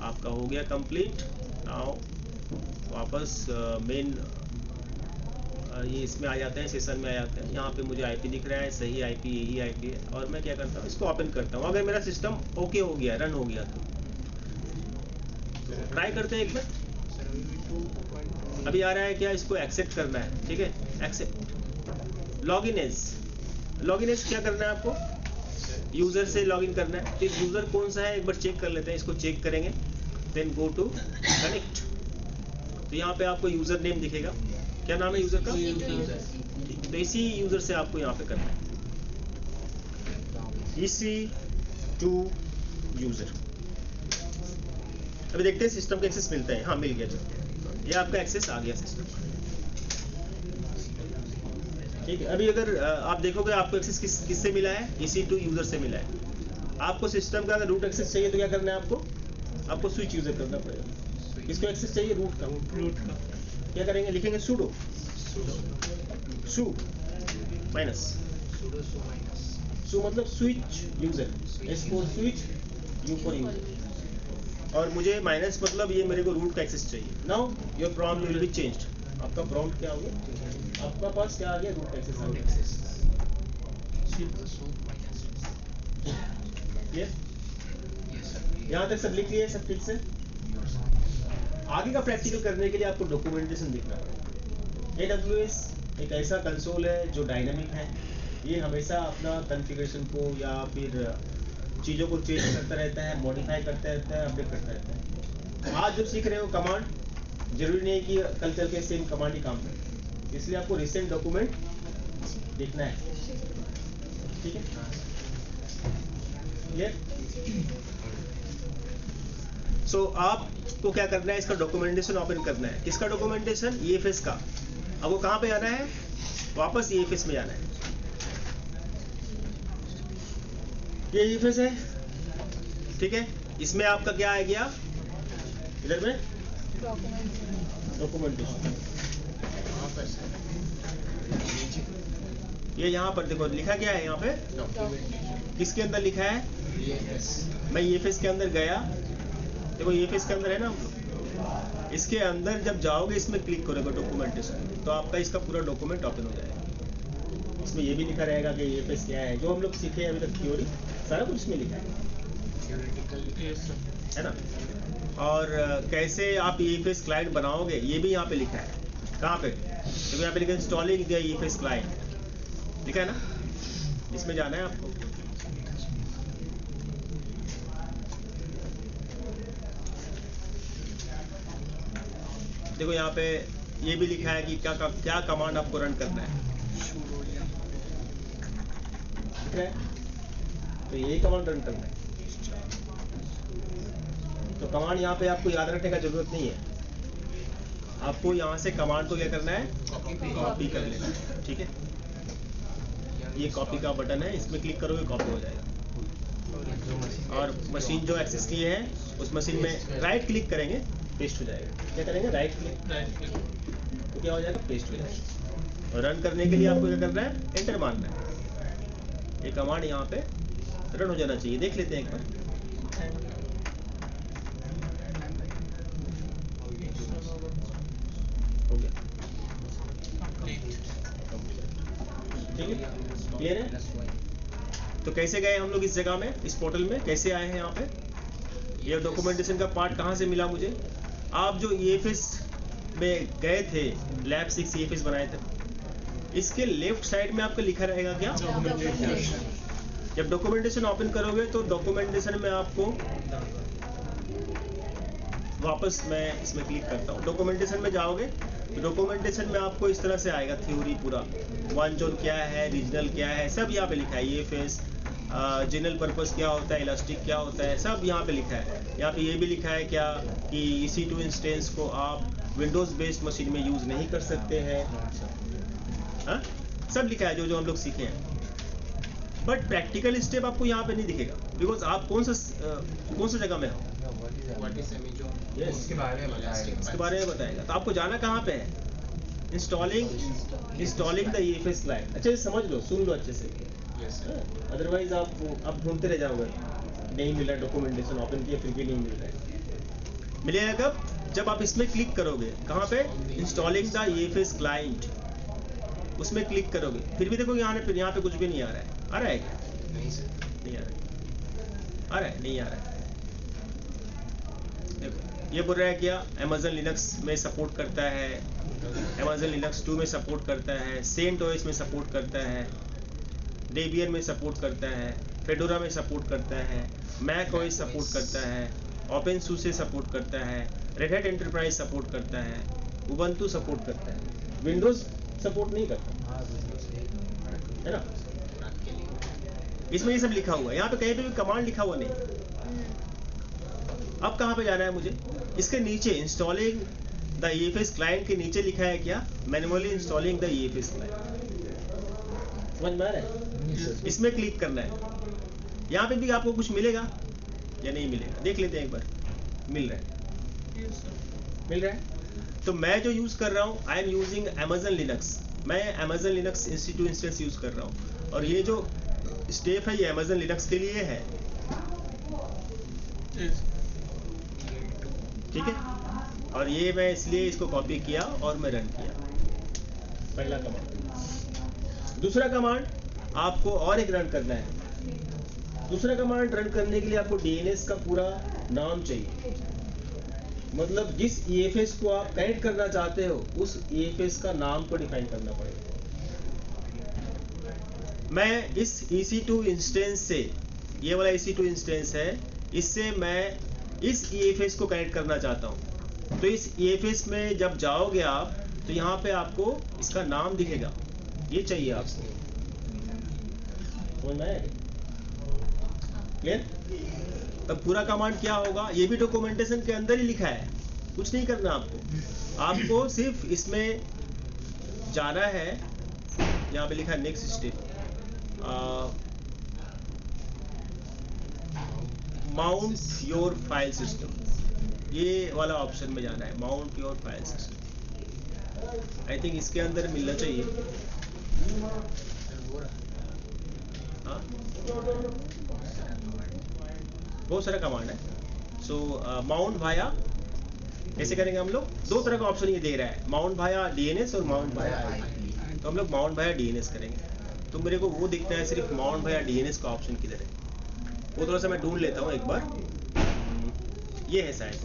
आपका हो गया कंप्लीट। नाउ वापस मेन ये इसमें आ जाते हैं, सेशन में आ जाते हैं। यहाँ पे मुझे IP दिख रहा है, सही IP यही IP है, और मैं क्या करता हूँ, इसको ओपन करता हूँ। अगर मेरा सिस्टम ओके हो गया, रन हो गया, तो ट्राई करते हैं एक बार। अभी आ रहा है क्या, इसको एक्सेप्ट करना है, ठीक है, एक्सेप्ट। लॉगिन एज क्या करना है आपको, यूजर से लॉगिन करना है। तो यूजर कौन सा है एक बार चेक कर लेते हैं, इसको चेक करेंगे। Then go to connect. तो यहाँ पे आपको यूजर नेम दिखेगा, क्या नाम है यूजर का, तो इसी यूजर से आपको यहाँ पे करना है, EC2 यूजर। अभी देखते हैं सिस्टम का एक्सेस मिलता है। हाँ मिल गया, चलो ये आपका एक्सेस आ गया सिस्टम का, ठीक है। अभी अगर आप देखोगे आपको एक्सेस किससे मिला है, EC2 यूजर से मिला है। आपको सिस्टम का अगर रूट एक्सेस चाहिए तो क्या करना है, आपको स्विच यूजर करना पड़ेगा। किसको एक्सेस चाहिए, रूट का। क्या करेंगे, लिखेंगे sudo su माइनस su मतलब switch user, S for switch, U for user, और मुझे माइनस मतलब ये मेरे को रूट का एक्सेस चाहिए। Now your prompt will be changed. आपका प्रॉम्प्ट क्या हो गया, आपका पास क्या आ गया, रूट एक्सेस आ गया। यहाँ तक सब लिख लिया, सब ठीक से। आगे का प्रैक्टिकल करने के लिए आपको डॉक्यूमेंटेशन दिखना पड़ेगा। AWS एक ऐसा कंसोल है जो डायनामिक है, ये हमेशा अपना कॉन्फ़िगरेशन को या फिर चीज़ों को चेंज करता रहता है, मॉडिफाई करता रहता है, अपडेट करता रहता है। आज जब सीख रहे हो कमांड, जरूरी नहीं है कि कल चल के सेम कमांड ही काम करे, इसलिए आपको रिसेंट डॉक्यूमेंट देखना है, ठीक है। क्लियर। सो आपको क्या करना है, इसका डॉक्यूमेंटेशन ओपन करना है। किसका डॉक्यूमेंटेशन, EFS का। अब वो कहाँ पे जाना है, वापस EFS में जाना है। ये EFS है, ठीक है। इसमें आपका क्या आ गया, इधर में डॉक्यूमेंटेशन। ये यहाँ पर देखो लिखा क्या है, यहाँ पे किसके अंदर लिखा है, मैं EFS के अंदर गया, देखो EFS के अंदर है ना हम लोग। इसके अंदर जब जाओगे, इसमें क्लिक करोगे डॉक्यूमेंटेशन, तो आपका इसका पूरा डॉक्यूमेंट ओपन हो जाएगा। इसमें ये भी लिखा रहेगा कि EFS क्या है, जो हम लोग सीखे अभी तक थ्योरी, सारा कुछ इसमें लिखा है ना। और कैसे आप EFS क्लाइंट बनाओगे, ये भी यहाँ पे लिखा है। कहाँ पे, तो यहाँ पे लिखा है इंस्टॉलिंग द EFS क्लाइंट, लिखा है ना। इसमें जाना है आपको। देखो यहाँ पे ये भी लिखा है कि क्या कमांड आपको रन करना है, ठीक है। तो ये कमांड रन करना है। तो कमांड यहाँ पे आपको याद रखने का जरूरत नहीं है, आपको यहाँ से कमांड को क्या करना है, कॉपी कर लेना है, ठीक है। ये कॉपी का बटन है, इसमें क्लिक करोगे कॉपी हो जाएगा। और मशीन जो एक्सेस किए हैं उस मशीन में राइट क्लिक करेंगे, पेस्ट हो जाएगा। क्या करेंगे, राइट क्लिक, तो क्या हो जाएगा, पेस्ट हो जाएगा। और रन करने के लिए आपको क्या करना है, एंटर मारना है। ये कमांड यहाँ पे रन हो जाना चाहिए। देख लेते हैं एक बार। हो गया, ठीक है, क्लियर है। तो कैसे गए हम लोग इस जगह में, इस पोर्टल में कैसे आए हैं यहाँ पे? ये डॉक्यूमेंटेशन का पार्ट कहाँ से मिला मुझे? आप जो EFS में गए थे, लैब 6 EFS बनाए थे, इसके लेफ्ट साइड में आपका लिखा रहेगा क्या? जब डॉक्यूमेंटेशन ओपन करोगे तो डॉक्यूमेंटेशन में आपको वापस, मैं इसमें क्लिक करता हूँ, डॉक्यूमेंटेशन में जाओगे तो डॉक्यूमेंटेशन में आपको इस तरह से आएगा थ्योरी पूरा, वन जोन क्या है, रीजनल क्या है, सब यहाँ पे लिखा है। EFS जनरल पर्पस क्या होता है, इलास्टिक क्या होता है, सब यहाँ पे लिखा है। यहाँ पे ये भी लिखा है क्या कि EC2 इंस्टेंस को आप विंडोज बेस्ड मशीन में यूज नहीं कर सकते हैं। हाँ, सब लिखा है जो हम लोग सीखे हैं। बट प्रैक्टिकल स्टेप आपको यहाँ पे नहीं दिखेगा, बिकॉज आप कौन सा जगह में हो? उसके बारे में बताएगा। तो आपको जाना कहाँ पे है? Installing the EFS client. अच्छा, समझ लो, सुन लो अच्छे से, अदरवाइज आप ढूंढते रह जाओगे, नहीं मिला, डॉक्यूमेंटेशन ओपन किया फिर भी नहीं मिल रहा है। मिलेगा कब? जब आप इसमें क्लिक करोगे, कहाँ पे? इंस्टॉलिंग द EFS क्लाइंट, उसमें क्लिक करोगे, फिर भी देखो यहाँ पे कुछ भी नहीं आ रहा है। आ रहा है क्या? नहीं सर, नहीं आ रहा है। आ रहा है? नहीं आ रहा है। देखो ये बोल रहा है क्या, Amazon Linux में सपोर्ट करता है, Amazon Linux 2 में सपोर्ट करता है, CentOS में सपोर्ट करता है, Debian में सपोर्ट करता है, Fedora में सपोर्ट करता है, Mac OS सपोर्ट करता है, OpenSUSE सपोर्ट करता है, Red Hat Enterprise सपोर्ट करता है, Ubuntu सपोर्ट करता है, Windows सपोर्ट नहीं करता है ना। इसमें ये सब लिखा हुआ है, यहाँ पे कहीं पे भी कमांड लिखा हुआ नहीं। अब कहाँ पे जाना है मुझे? इसके नीचे इंस्टॉलिंग द EFS क्लाइंट के नीचे लिखा है क्या? Manually installing the EFS client. समझ में आ रहा है? इसमें क्लिक करना है। यहाँ पे भी आपको कुछ मिलेगा या नहीं मिलेगा, देख लेते हैं एक बार। मिल रहा है, मिल रहा है। तो मैं जो यूज कर रहा हूँ, I am using Amazon Linux, मैं Amazon Linux EC2 instance use कर रहा हूँ, और ये जो स्टेप है ये Amazon Linux के लिए है, ठीक है। और ये मैं इसलिए इसको कॉपी किया और मैं रन किया, पहला कमांड। दूसरा कमांड आपको और एक रन करना है। दूसरा कमांड रन करने के लिए आपको DNS का पूरा नाम चाहिए, मतलब जिस EFS को आप कनेक्ट करना चाहते हो उस EFS का नाम को डिफाइन करना पड़ेगा। मैं इस EC2 इंस्टेंस से, ये वाला EC2 इंस्टेंस है, इससे मैं इस EFS को कनेक्ट करना चाहता हूँ। तो इस EFS में जब जाओगे आप तो यहाँ पे आपको इसका नाम दिखेगा, ये चाहिए आपको। समझ में आया? क्लियर? तब पूरा कमांड क्या होगा, ये भी डॉक्यूमेंटेशन के अंदर ही लिखा है, कुछ नहीं करना आपको। आपको सिर्फ इसमें जाना है, यहाँ पे लिखा है next step, mount your file system, ये वाला ऑप्शन में जाना है, mount your file system. I think इसके अंदर मिलना चाहिए। हाँ, बहुत सारा कमांड है। सो माउंट वाया कैसे करेंगे हम लोग? दो तरह का ऑप्शन ये दे रहा है, माउंट वाया DNS और माउंट वाया IP। तो हम लोग माउंट वाया DNS करेंगे। तो मेरे को वो दिखता है सिर्फ माउंट वाया DNS का ऑप्शन किधर है, वो थोड़ा सा मैं ढूंढ लेता हूँ एक बार। ये है शायद,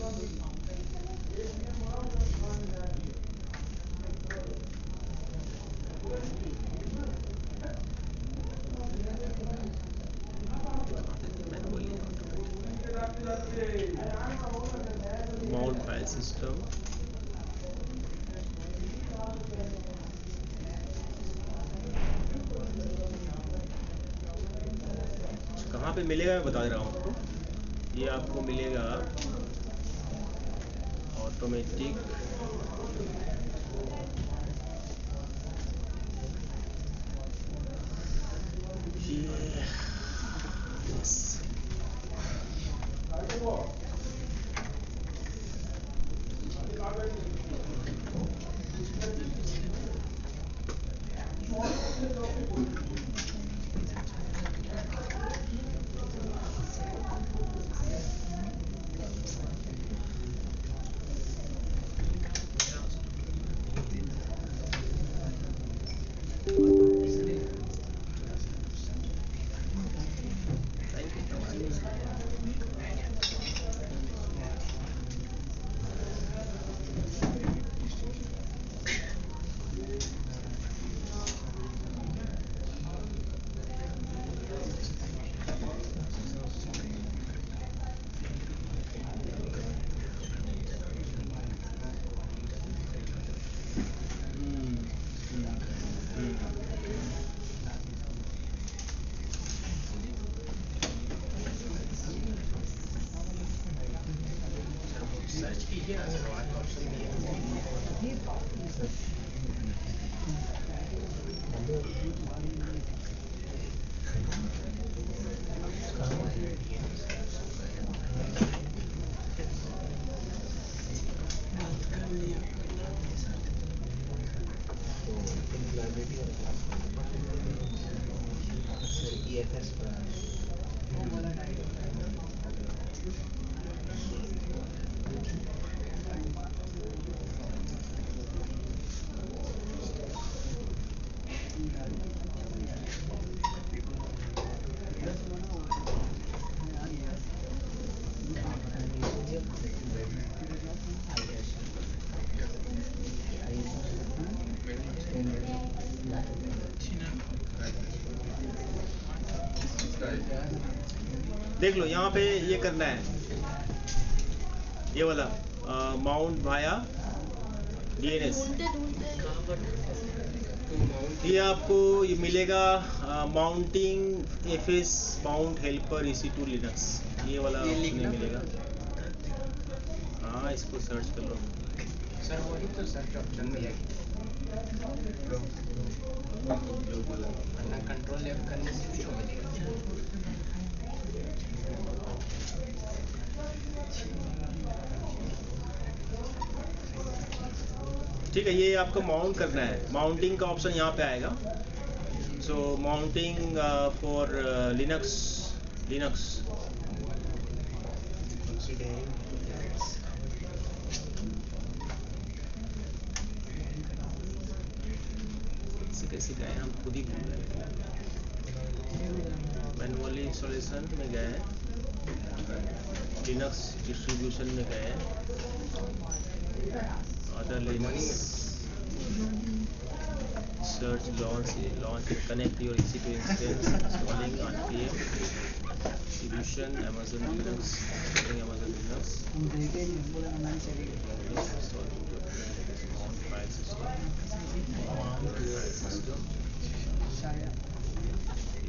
माउंट फाइल सिस्टम। कहाँ पे मिलेगा मैं बता रहा हूँ आपको। ये आपको मिलेगा ऑटोमेटिक देखिए ना सर, वहाँ ऑप्शन दिए देख लो यहाँ पे ये करना है, ये वाला माउंट वाया डीएनएस। ये आपको ये मिलेगा mounting FS mount helper EC2 Linux, ये वाला ऑप्शन मिलेगा। हाँ इसको सर्च कर लो सर, वही तो सर्च ऑप्शन में है वरना कंट्रोल F करने से कुछ मिलेगा। ठीक है, ये आपको माउंट करना है। माउंटिंग का ऑप्शन यहाँ पे आएगा। सो माउंटिंग फॉर लिनक्स कैसे गए हम खुद ही भूल गए। मैनुअली इंस्टॉलेशन में गए हैं, लिनक्स डिस्ट्रीब्यूशन में गए हैं, other Linux search launch connect your EC2 instance, installing npm distribution Amazon Linux, installing Amazon Linux, installing mount file system,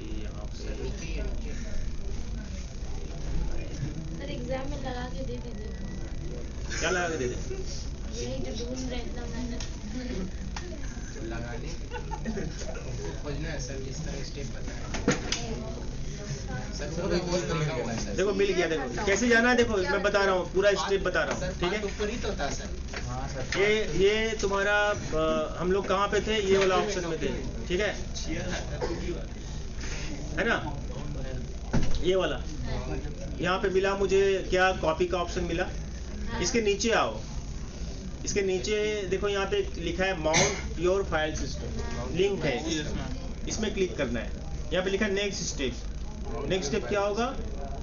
यहाँ पे सर एग्जाम में लगा के दे दीजिए। क्या लगा के दे दे? यही जो ढूंढ रहे इतना मेहनत लगाने खोजना है सर, जिस तरह स्टेप बताया सर, वो बहुत तरीका हुआ है सर। देखो मिल गया, देखो कैसे जाना है, देखो मैं बता रहा हूँ, पूरा स्टेप बता रहा हूँ, ठीक है। ऊपर ही तो था सर। हाँ सर, ये तुम्हारा हम लोग कहाँ पे थे, ये वाला ऑप्शन में थे, ठीक है ना, ये वाला यहाँ पे मिला मुझे क्या, कॉपी का ऑप्शन मिला। इसके नीचे आओ, इसके नीचे देखो यहाँ पे लिखा है mount your file system, link है, इसमें क्लिक करना है। यहाँ पे लिखा है नेक्स्ट स्टेप। नेक्स्ट स्टेप क्या होगा,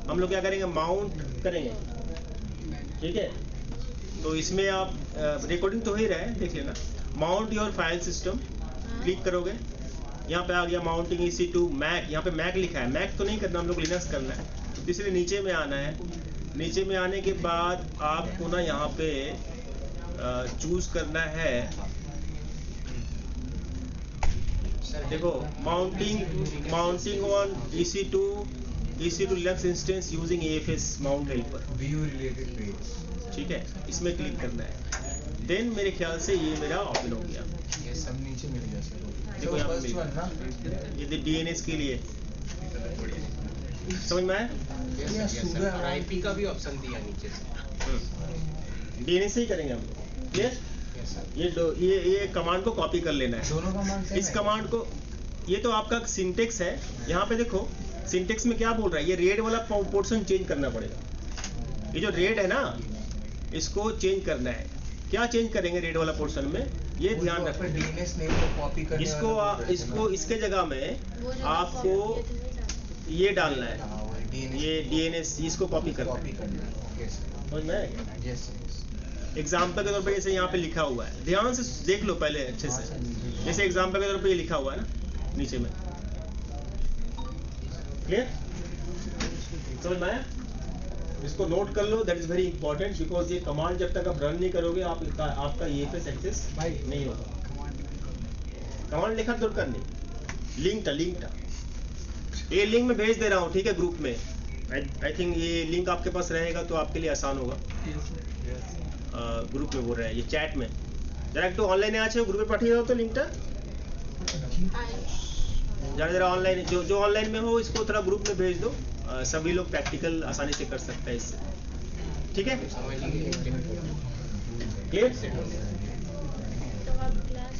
हम लोग क्या करेंगे, माउंट करेंगे, ठीक है। तो इसमें आप रिकॉर्डिंग तो हो ही रहा है, देख लेना। Mount your file system click करोगे, यहाँ पे आ गया माउंटिंग EC2 मैक। यहाँ पे मैक लिखा है, मैक तो नहीं करना, हम लोग लिनक्स करना है, तो इसलिए नीचे में आना है। नीचे में आने के बाद आपको ना यहाँ पे चूज करना है, देखो mounting on EC2 Linux instance using AFS mount helper, view related page, ठीक है, इसमें क्लिक करना है। देन मेरे ख्याल से ये मेरा ओपन हो गया। ये सब नीचे मिल गया सर। देखो यहाँ पे ये DNS के लिए, समझ में आया? और IP का भी ऑप्शन दिया नीचे से। DNS से ही करेंगे हम लोग, ये कमांड को कॉपी कर लेना है। दोनों कमांड इस कमांड को, ये तो आपका सिंटेक्स है। यहाँ पे देखो सिंटेक्स में क्या बोल रहा है, ये रेड वाला पोर्शन चेंज करना पड़ेगा। ये जो रेड है ना, इसको चेंज करना है। क्या चेंज करेंगे रेड वाला पोर्शन में, ये ध्यान रखना। DNS नेम को कॉपी करने इसको इसके जगह में आपको ये डालना है, ये DNS, इसको कॉपी करना है। समझ में आया? एग्जाम्पल के तौर पे जैसे यहाँ पे लिखा हुआ है, ध्यान से देख लो पहले अच्छे से। जैसे एग्जाम्पल के तौर पे ये लिखा हुआ है ना नीचे में, क्लियर, समझ में आया? इसको नोट कर लो, that is very important, because ये कमांड जब तक आप रन नहीं करोगे आपका EFS एक्सेस नहीं होगा। कमांड लिखा तो करनी, लिंक था, ये लिंक में भेज दे रहा हूँ, ठीक है, ग्रुप में। आई थिंक ये लिंक आपके पास रहेगा तो आपके लिए आसान होगा। ग्रुप में बोल रहे हैं, ये चैट में जरा एक तो ऑनलाइन আছে গ্রুপে পাঠিয়ে দাও তো লিংকটা जरा ऑनलाइन जो ऑनलाइन में हो इसको थोड़ा ग्रुप में भेज दो, सभी लोग प्रैक्टिकल आसानी से कर सकते हैं इससे, ठीक है? क्लियर?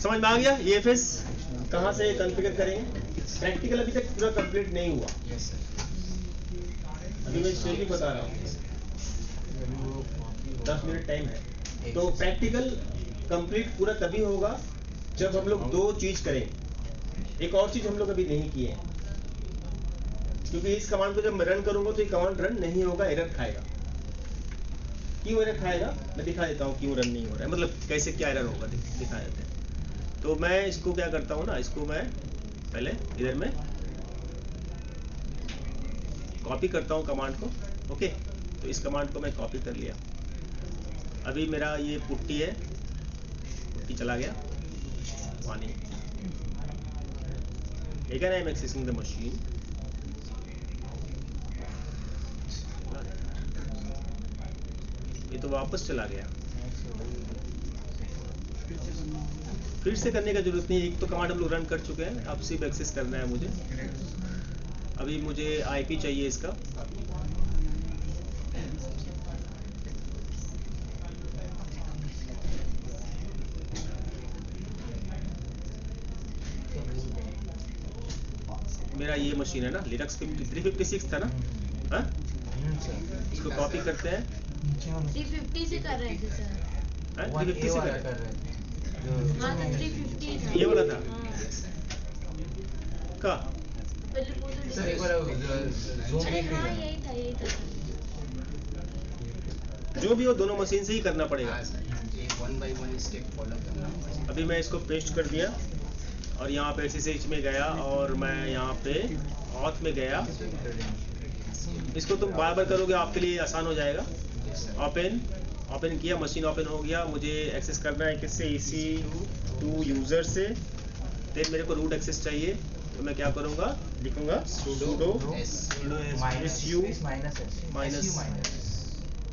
समझ में आ गया? EFS कहाँ से कॉन्फ़िगर करेंगे? प्रैक्टिकल अभी तक पूरा कंप्लीट नहीं हुआ, अभी मैं स्टेज बता रहा हूँ, 10 मिनट टाइम है। तो प्रैक्टिकल कंप्लीट पूरा तभी होगा जब हम लोग दो चीज करें। एक और चीज हम लोग अभी नहीं किए हैं, क्योंकि इस कमांड को जब मैं रन करूंगा तो ये कमांड रन नहीं होगा, एरर खाएगा। क्यों एरर खाएगा मैं दिखा देता हूँ, क्यों रन नहीं हो रहा है, मतलब कैसे क्या एरर होगा दिखा देते हैं। तो मैं इसको क्या करता हूँ ना, इसको मैं पहले इधर में कॉपी करता हूँ कमांड को, ओके? तो इस कमांड को मैं कॉपी कर लिया, अभी मेरा ये पुट्टी है, पुट्टी चला गया पानी, again I am accessing the machine, ये तो वापस चला गया, फिर से करने का जरूरत नहीं है, एक तो कमांड हम लोग रन कर चुके हैं, अब सिर्फ एक्सेस करना है मुझे। अभी मुझे IP चाहिए इसका, मेरा ये मशीन है ना लिनक्स 356 था ना, हाँ? इसको कॉपी करते हैं, 350 से कर रहे थे सर, 350 से कर रहे थे, हाँ तो 350 था, ये वाला था का सर एक बार अरे हाँ यही था जो भी हो दोनों मशीन से ही करना पड़ेगा। 1 by 1 स्टेप फॉलो करना। अभी मैं इसको पेस्ट कर दिया और यहाँ पे SSH में गया और मैं यहाँ पे ऑथ में गया, इसको तुम बार बार करोगे आपके लिए आसान हो जाएगा। ओपन किया, मशीन ओपन हो गया, मुझे एक्सेस करना है किससे, EC2 यूजर से, फिर मेरे को रूट एक्सेस चाहिए, तो मैं क्या करूँगा, लिखूंगा sudo su माइनस,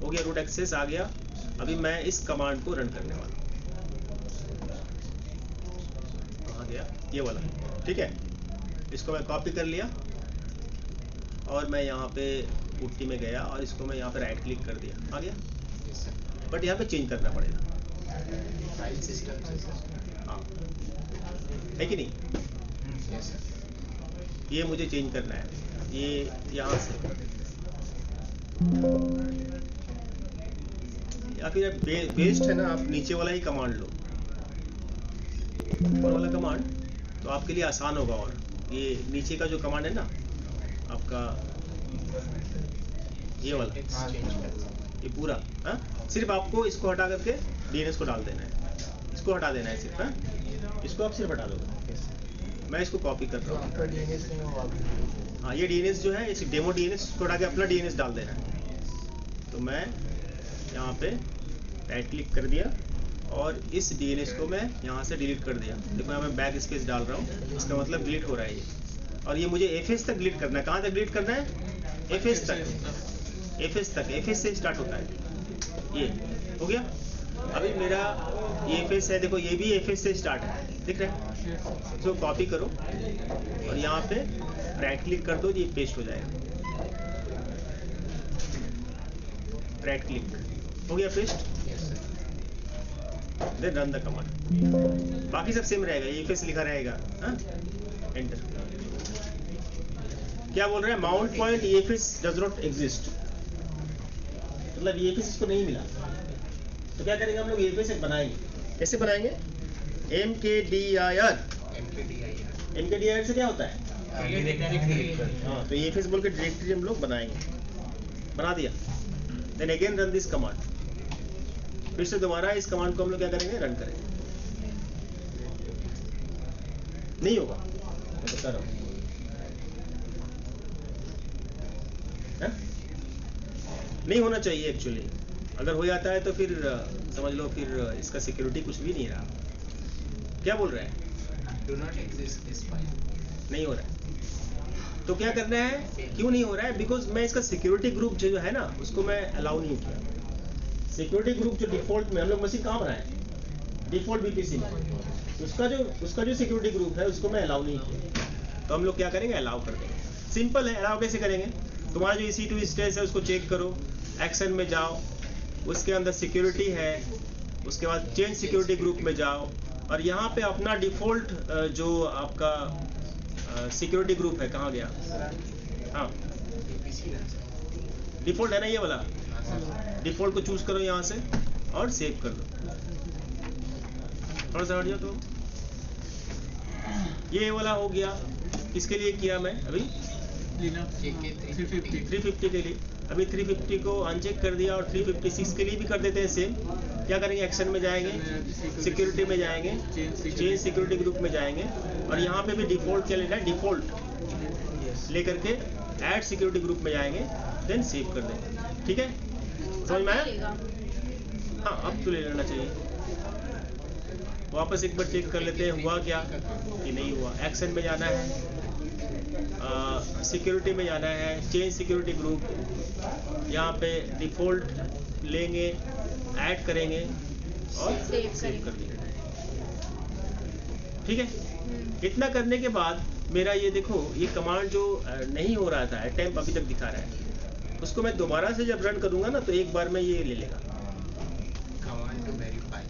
हो गया रूट एक्सेस आ गया। अभी मैं इस कमांड को रन करने वाला हूँ, कहाँ गया ये वाला, ठीक है? इसको मैं कॉपी कर लिया और मैं यहाँ पे पुट्टी में गया और इसको मैं यहाँ पे राइट क्लिक कर दिया, आ गया, बट यहाँ पे चेंज करना पड़ेगा, फाइल सिस्टम हाँ है कि नहीं? ये मुझे चेंज करना है, ये यहाँ से या फिर बेस्ट है ना, आप नीचे वाला ही कमांड लो, ऊपर वाला कमांड तो आपके लिए आसान होगा। और ये नीचे का जो कमांड है ना आपका, ये वाला, ये पूरा, हाँ? सिर्फ आपको इसको हटा करके DNS को डाल देना है, इसको हटा देना है सिर्फ, हाँ? इसको आप सिर्फ हटा दोगे। मैं इसको कॉपी कर रहा हूँ, हाँ ये DNS जो है, इस डेमो DNS को हटा के अपना DNS डाल देना है। तो मैं यहाँ पे राइट क्लिक कर दिया और इस DNS को मैं यहाँ से डिलीट कर दिया, देखो यहाँ मैं बैक स्पेस डाल रहा हूँ, इसका मतलब डिलीट हो रहा है ये। और ये मुझे FS तक डिलीट करना है, कहाँ तक डिलीट करना है, FS तक, FS से स्टार्ट होता है, ये हो गया। अभी मेरा ये FS है, देखो ये भी FS से स्टार्ट है, दिख रहा है? तो कॉपी करो और यहाँ पे राइट क्लिक कर दो, ये पेस्ट हो जाएगा, राइट क्लिक हो गया paste, then run the command, बाकी सब सेम रहेगा, EFS लिखा रहेगा, हाँ? एंटर। क्या बोल रहे हैं, mount point EFS does not exist, मतलब EFS इसको नहीं मिला, तो क्या करेंगे हम लोग, EFS एक बनाएंगे, कैसे बनाएंगे, MKDIR से क्या होता है, हाँ, तो EFS बोल के डायरेक्टरी हम लोग बनाएंगे, बना दिया, then again run this command, फिर से दोबारा इस कमांड को हम लोग क्या करेंगे, रन करेंगे, नहीं होगा मैं बता रहा हूँ, नहीं होना चाहिए एक्चुअली, अगर हो जाता है तो फिर समझ लो फिर इसका सिक्योरिटी कुछ भी नहीं रहा। क्या बोल रहे हैं, do not exist this file, नहीं हो रहा है, तो क्या करना है, क्यों नहीं हो रहा है, बिकॉज मैं इसका सिक्योरिटी ग्रुप जो है ना उसको मैं अलाउ नहीं किया, सिक्योरिटी ग्रुप जो डिफॉल्ट में हम लोग मशीन कहाँ बनाए, डिफॉल्ट बीपीसी में, उसका जो सिक्योरिटी ग्रुप है उसको मैं अलाउ नहीं किया, तो हम लोग क्या करेंगे, अलाउ कर देंगे। सिंपल है, अलाउ कैसे करेंगे, तुम्हारा जो EC2 स्टेज है उसको चेक करो, एक्शन में जाओ, उसके अंदर सिक्योरिटी है, उसके बाद चेंज सिक्योरिटी ग्रुप में जाओ और यहाँ पे अपना डिफॉल्ट जो आपका सिक्योरिटी ग्रुप है कहाँ गया, हाँ डिफॉल्ट है ना ये वाला, डिफॉल्ट को चूज करो यहाँ से और सेव कर दो। थोड़ा सा हट जाओ तो ये वाला हो गया। किसके लिए किया मैं अभी, 350 के लिए। अभी 350 को अनचेक कर दिया और 356 के लिए भी कर देते हैं सेम। क्या करेंगे, एक्शन में जाएंगे, सिक्योरिटी में जाएंगे, चेंज सिक्योरिटी ग्रुप में जाएंगे और यहाँ पे भी डिफॉल्ट क्या लेना है, डिफॉल्ट लेकर के ऐड सिक्योरिटी ग्रुप में जाएंगे, देन सेव कर देंगे। ठीक है, समझ में आया? हाँ अब तो ले लेना चाहिए। वापस एक बार चेक कर लेते हैं हुआ क्या कि नहीं हुआ। एक्शन में जाना है, सिक्योरिटी में जाना है, चेंज सिक्योरिटी ग्रुप, यहाँ पे डिफॉल्ट लेंगे, ऐड करेंगे और सेव कर देंगे। ठीक है, इतना करने के बाद मेरा ये देखो, ये कमांड जो नहीं हो रहा था, अटेम्प्ट अभी तक दिखा रहा है, उसको मैं दोबारा से जब रन करूंगा ना तो एक बार में ये ले लेगा। कमांड टू वेरीफाई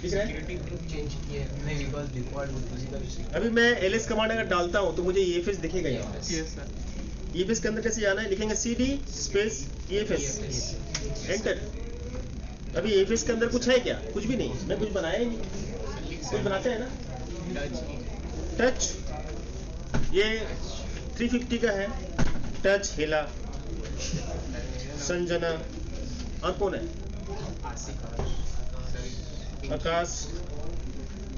ठीक है, सिक्योरिटी ग्रुप चेंज किया है नहीं, बिकॉज़ डिफॉल्ट फिजिकल। अभी मैं ls कमांड अगर डालता हूँ तो मुझे EFS दिखेगा यहाँ। Yes sir. EFS के अंदर कैसे जाना है, लिखेंगे CD स्पेस EFS, एंटर। अभी EFS के अंदर कुछ है क्या, कुछ भी नहीं, मैं कुछ बनाया ही नहीं। कुछ बनाते हैं ना, टच, ये 350 का है, टच हेला, संजना और कौन है, आकाश,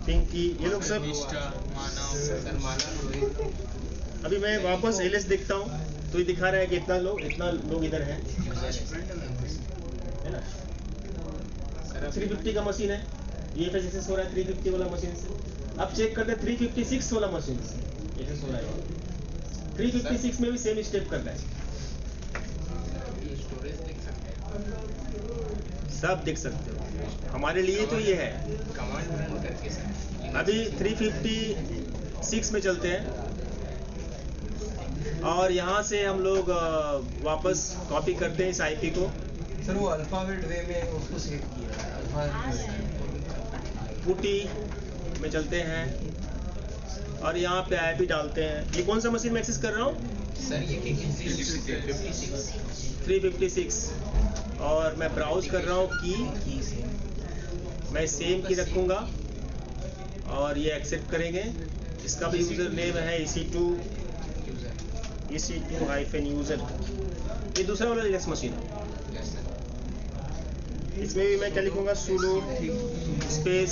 पिंकी, ये लोग सब। अभी मैं वापस LS देखता हूँ तो ये दिखा रहा है कि इतना लोग इधर हैं, है ना। 350 का मशीन है, ये एक्सेस हो रहा है 350 वाला मशीन से। अब चेक करते हैं 356 वाला मशीन से एक्सेस हो रहा है। 356 में भी सेम स्टेप करना है, सब देख सकते हो। हमारे लिए तो ये है। अभी 356 में चलते हैं और यहाँ से हम लोग वापस कॉपी करते हैं इस IP को। सर वो अल्फाबेट वे में उसको सेव किया है। पुटी में चलते हैं और यहाँ पे IP डालते हैं। ये कौन सा मशीन में एक्सेस कर रहा हूँ सर, ये 356 और मैं ब्राउज कर रहा हूँ की, मैं सेम की रखूँगा और ये एक्सेप्ट करेंगे। इसका भी यूज़र नेम है EC2-user। ये दूसरा वाला लिनक्स मशीन है। इसमें भी मैं क्या लिखूँगा, sudo स्पेस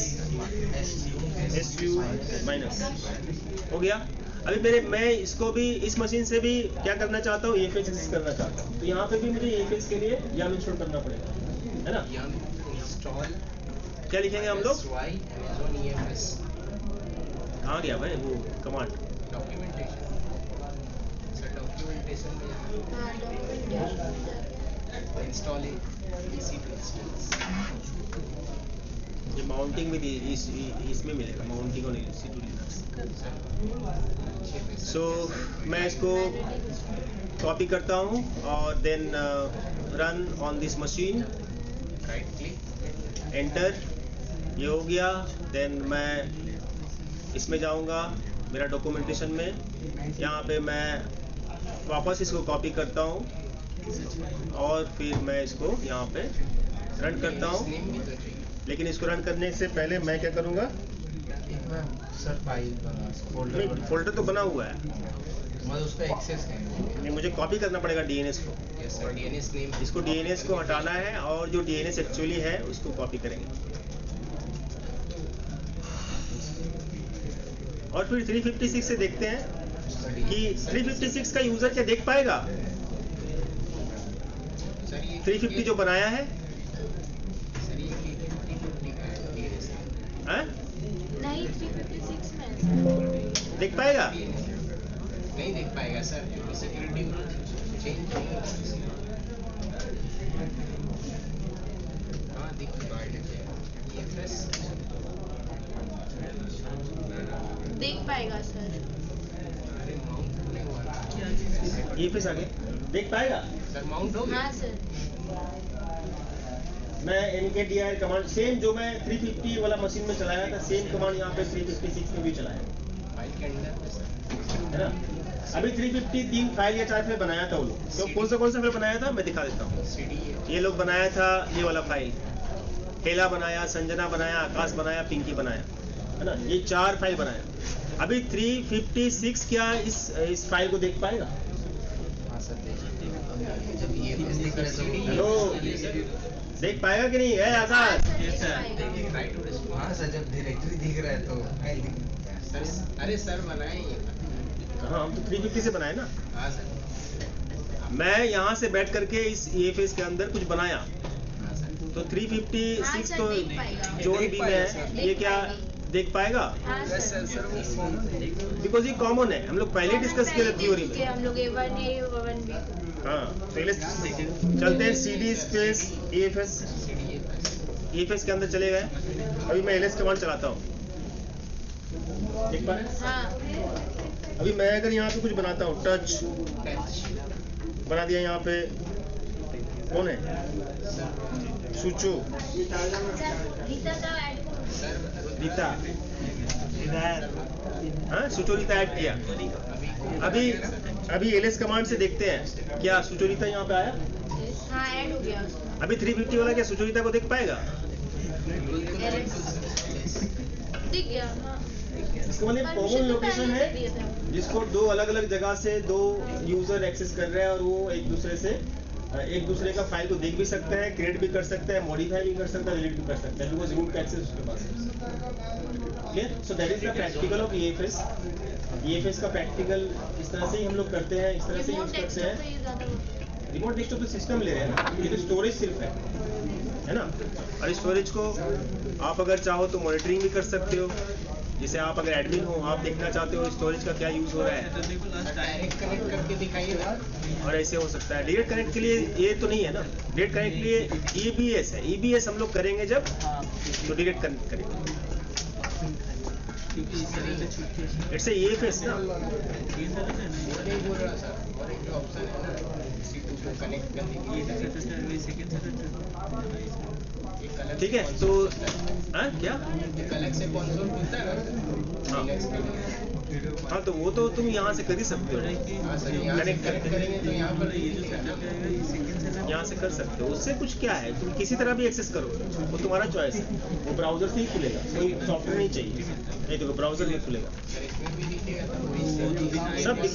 su माइनस, हो गया। अभी मैं इसको भी इस मशीन से भी क्या करना चाहता हूँ, EFS एक्सेस करना चाहता हूँ, तो यहाँ पे भी मुझे EFS के लिए yum इंस्टॉल करना पड़ेगा, है ना। क्या लिखेंगे हम लोग, कहाँ गया भाई वो कमांड, ये माउंटिंग में इसमें मिलेगा, माउंटिंग और EC2 लिनक्स। सो मैं इसको कॉपी करता हूँ और then run on this machine, right click, enter, ये हो गया। देन मैं इसमें जाऊँगा मेरा डॉक्यूमेंटेशन में, यहाँ पे मैं वापस इसको कॉपी करता हूँ और फिर मैं इसको यहाँ पे रन करता हूँ। लेकिन इसको रन करने से पहले मैं क्या करूँगा, सर फाइल फोल्डर तो बना हुआ है, मतलब उसका एक्सेस नहीं, मुझे कॉपी करना पड़ेगा DNS को। DNS नेम, इसको DNS को हटाना है और जो DNS एक्चुअली है उसको कॉपी करेंगे और फिर 356 से देखते हैं कि 356 का यूजर क्या देख पाएगा, 350 जो बनाया है, नहीं 356 में देख पाएगा, नहीं देख पाएगा सर, क्योंकि सिक्योरिटी चेंज नहीं। पाएगा सर। EFS आगे देख पाएगा सर माउंट हो गया? हाँ सर। मैं NKDR कमांड सेम जो मैं 350 वाला मशीन में चलाया था सेम कमांड यहाँ पे 356 में भी चलाया फाइल के अंदर में सर। है ना। अभी 350 3 फाइल या 4 फाइल बनाया था वो लोग। तो कौन सा फाइल बनाया था मैं दिखा देता हूँ। ये लोग बनाया था ये वाला फाइल, हेला बनाया, संजना बनाया, आकाश बनाया, पिंकी बनाया, है ना। ये 4 फाइल बनाया। अभी 356 क्या इस फाइल को देख पाएगा? हेलो देख पाएगा कि नहीं है आकाश? हाँ सर, जब डायरेक्टरी दिख रहा है तो फाइल दिख सर। अरे सर बनाए ये। हाँ हम तो 350 से बनाए ना। हाँ सर। मैं यहाँ से बैठ करके इस EFS के अंदर कुछ बनाया तो 356 तो जोन बी में है, ये क्या देख पाएगा? बिकॉज ये कॉमन है, हम लोग पहले डिस्कस किए थे थ्योरी में। हम लोग A1 A 1B। हाँ पहले चलते हैं CD स्पेस EFS के अंदर चले गए। अभी मैं LS कमांड चलाता हूँ, देख पा रहे हैं? हाँ। अभी मैं अगर यहाँ पे कुछ बनाता हूँ, टच बना दिया, यहाँ पे कौन है? सुचो, रीता, हाँ सुचोरिता ऐड किया। अभी LS कमांड से देखते हैं क्या सुचोरिता यहाँ पे आया? हाँ ऐड हो गया। अभी 350 वाला क्या सुचोरिता को देख पाएगा? दिख गया। हाँ। इसका मतलब कॉमन लोकेशन है जिसको दो अलग अलग जगह से दो यूजर एक्सेस कर रहे हैं और वो एक दूसरे का फाइल को देख भी सकते हैं, क्रिएट भी कर सकते हैं, मॉडिफाई भी कर सकते हैं, डिलीट भी कर सकते हैं, बिकॉज रूट का एक्सेस उसके पास है। Clear? So that is the practical of EFS का प्रैक्टिकल इस तरह से ही हम लोग करते हैं, इस तरह से यूज करते हैं। रिमोट डेस्कटॉप तो सिस्टम ले रहे हैं ना, ये तो स्टोरेज सिर्फ है ना। और स्टोरेज को आप अगर चाहो तो मॉनिटरिंग भी कर सकते हो। जैसे आप अगर एडमिन हो, आप देखना चाहते हो स्टोरेज का क्या यूज हो रहा है, डायरेक्ट कनेक्ट करके दिखाइए ना। और ऐसे हो सकता है। डायरेक्ट कनेक्ट के लिए ये तो नहीं है ना, डायरेक्ट कनेक्ट के लिए EBS है। EBS हम लोग करेंगे जब तो डायरेक्ट कनेक्ट करेंगे। इट्स EFS ना। ठीक है तो क्या हाँ तो वो तो तुम यहाँ से कर ही सकते हो, कनेक्ट करेंगे तो यहाँ से कर सकते हो। उससे कुछ क्या है, तुम किसी तरह भी एक्सेस करो, वो तुम्हारा चॉइस है। वो ब्राउजर से ही खुलेगा, कोई सॉफ्टवेयर नहीं चाहिए। नहीं तो ब्राउजर में खुलेगा,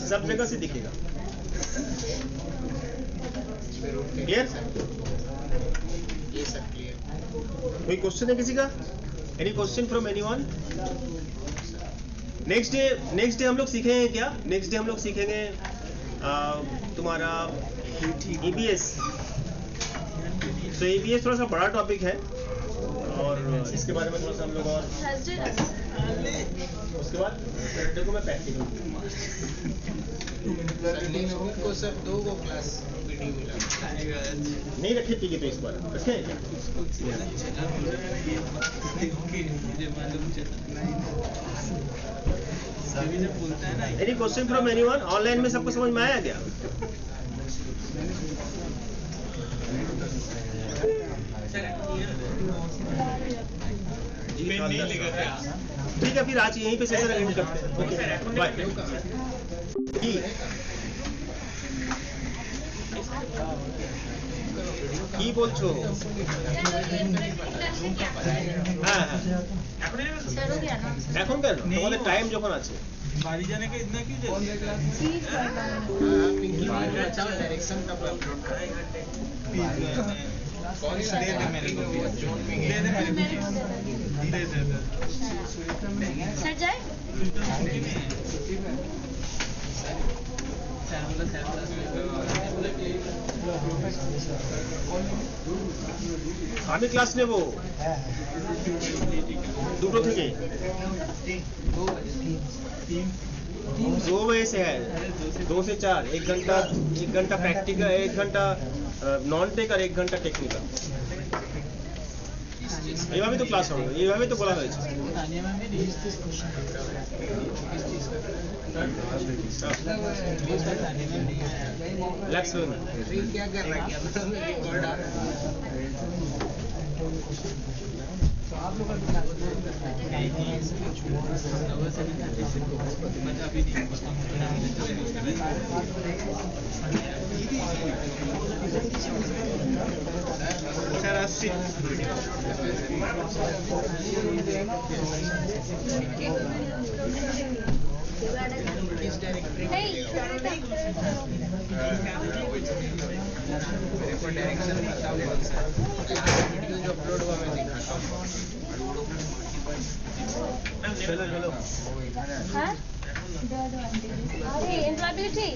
सब जगह से दिखेगा। क्लियर? कोई क्वेश्चन है किसी का? Any question from anyone? Next day हम लोग सीखेंगे क्या? नेक्स्ट डे हम लोग सीखेंगे तुम्हारा EBS। तो EBS थोड़ा सा बड़ा टॉपिक है और इसके बारे में थोड़ा सा हम लोग और उसके बाद सैटरडे को मैं प्रैक्टिकल को सर 2 क्लास नहीं रखे पीके तो इस बार रखे any question from anyone? Online में सबको समझ में आया क्या? ठीक है, फिर आज यहीं पे सेशन एंड करते हैं। Okay bye. কি বলছো? হ্যাঁ এখন কেন? তোমাদের টাইম যখন আছে। बारी जाने का इतना क्यों जल्दी? डायरेक्शन का अपलोड कौन सा दे दे मेरे को, दे दे मेरे को, दे दे सर जाए আমি ক্লাস নেব দুটো থেকে 2 बजे से है, 2 से 4 1 घंटा प्रैक्टिकल, 1 घंटा नॉन टेक और 1 घंटा टेक्निकल। এইভাবে তো ক্লাস হবে, এইভাবে তো বলা হয়েছে। रिलैक्स हो ना। क्या कर रहा है तो आप लोग अरे एम्प्लॉयबिलिटी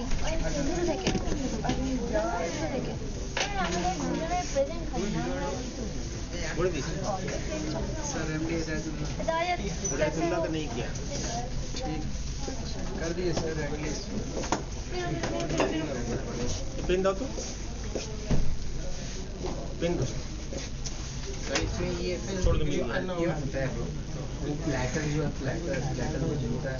इधर देखे আমাদের মন্দিরে প্রেজেন্ট बोल दी सर एमडी हिदायत हिदायतुल्लाह तो नहीं किया, ठीक कर दिए सर एटलीस्ट पेन दो तो पेन दो इसमें ये छोड़ दो मुझे। होता है वो प्लेटर जो है प्लेटर वो जो होता है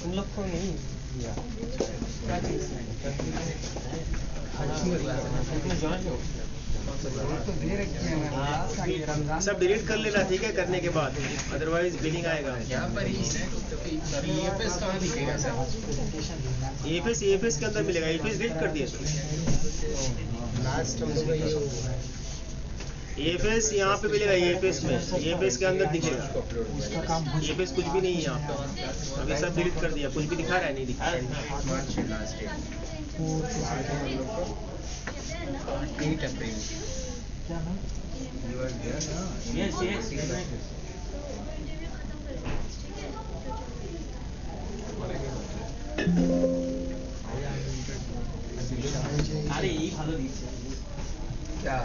तुम लोग को नहीं सब डिलीट कर लेना, ठीक है, करने के बाद, अदरवाइज बिलिंग आएगा। यहाँ पर EFS कहाँ दिखेगा सर? EFS के अंदर मिलेगा, EFS डिलीट कर दिए लास्ट हम लोग ये EFS यहाँ पे मिलेगा, EFS में, EFS के अंदर दिखेगा। EFS कुछ भी नहीं है यहाँ पे, अभी सब डिलीट कर दिया, कुछ भी दिखा रहा है, नहीं दिखा रहा है। 8 अप्रैल Yes, yes. अरे ये भालो दिखছে क्या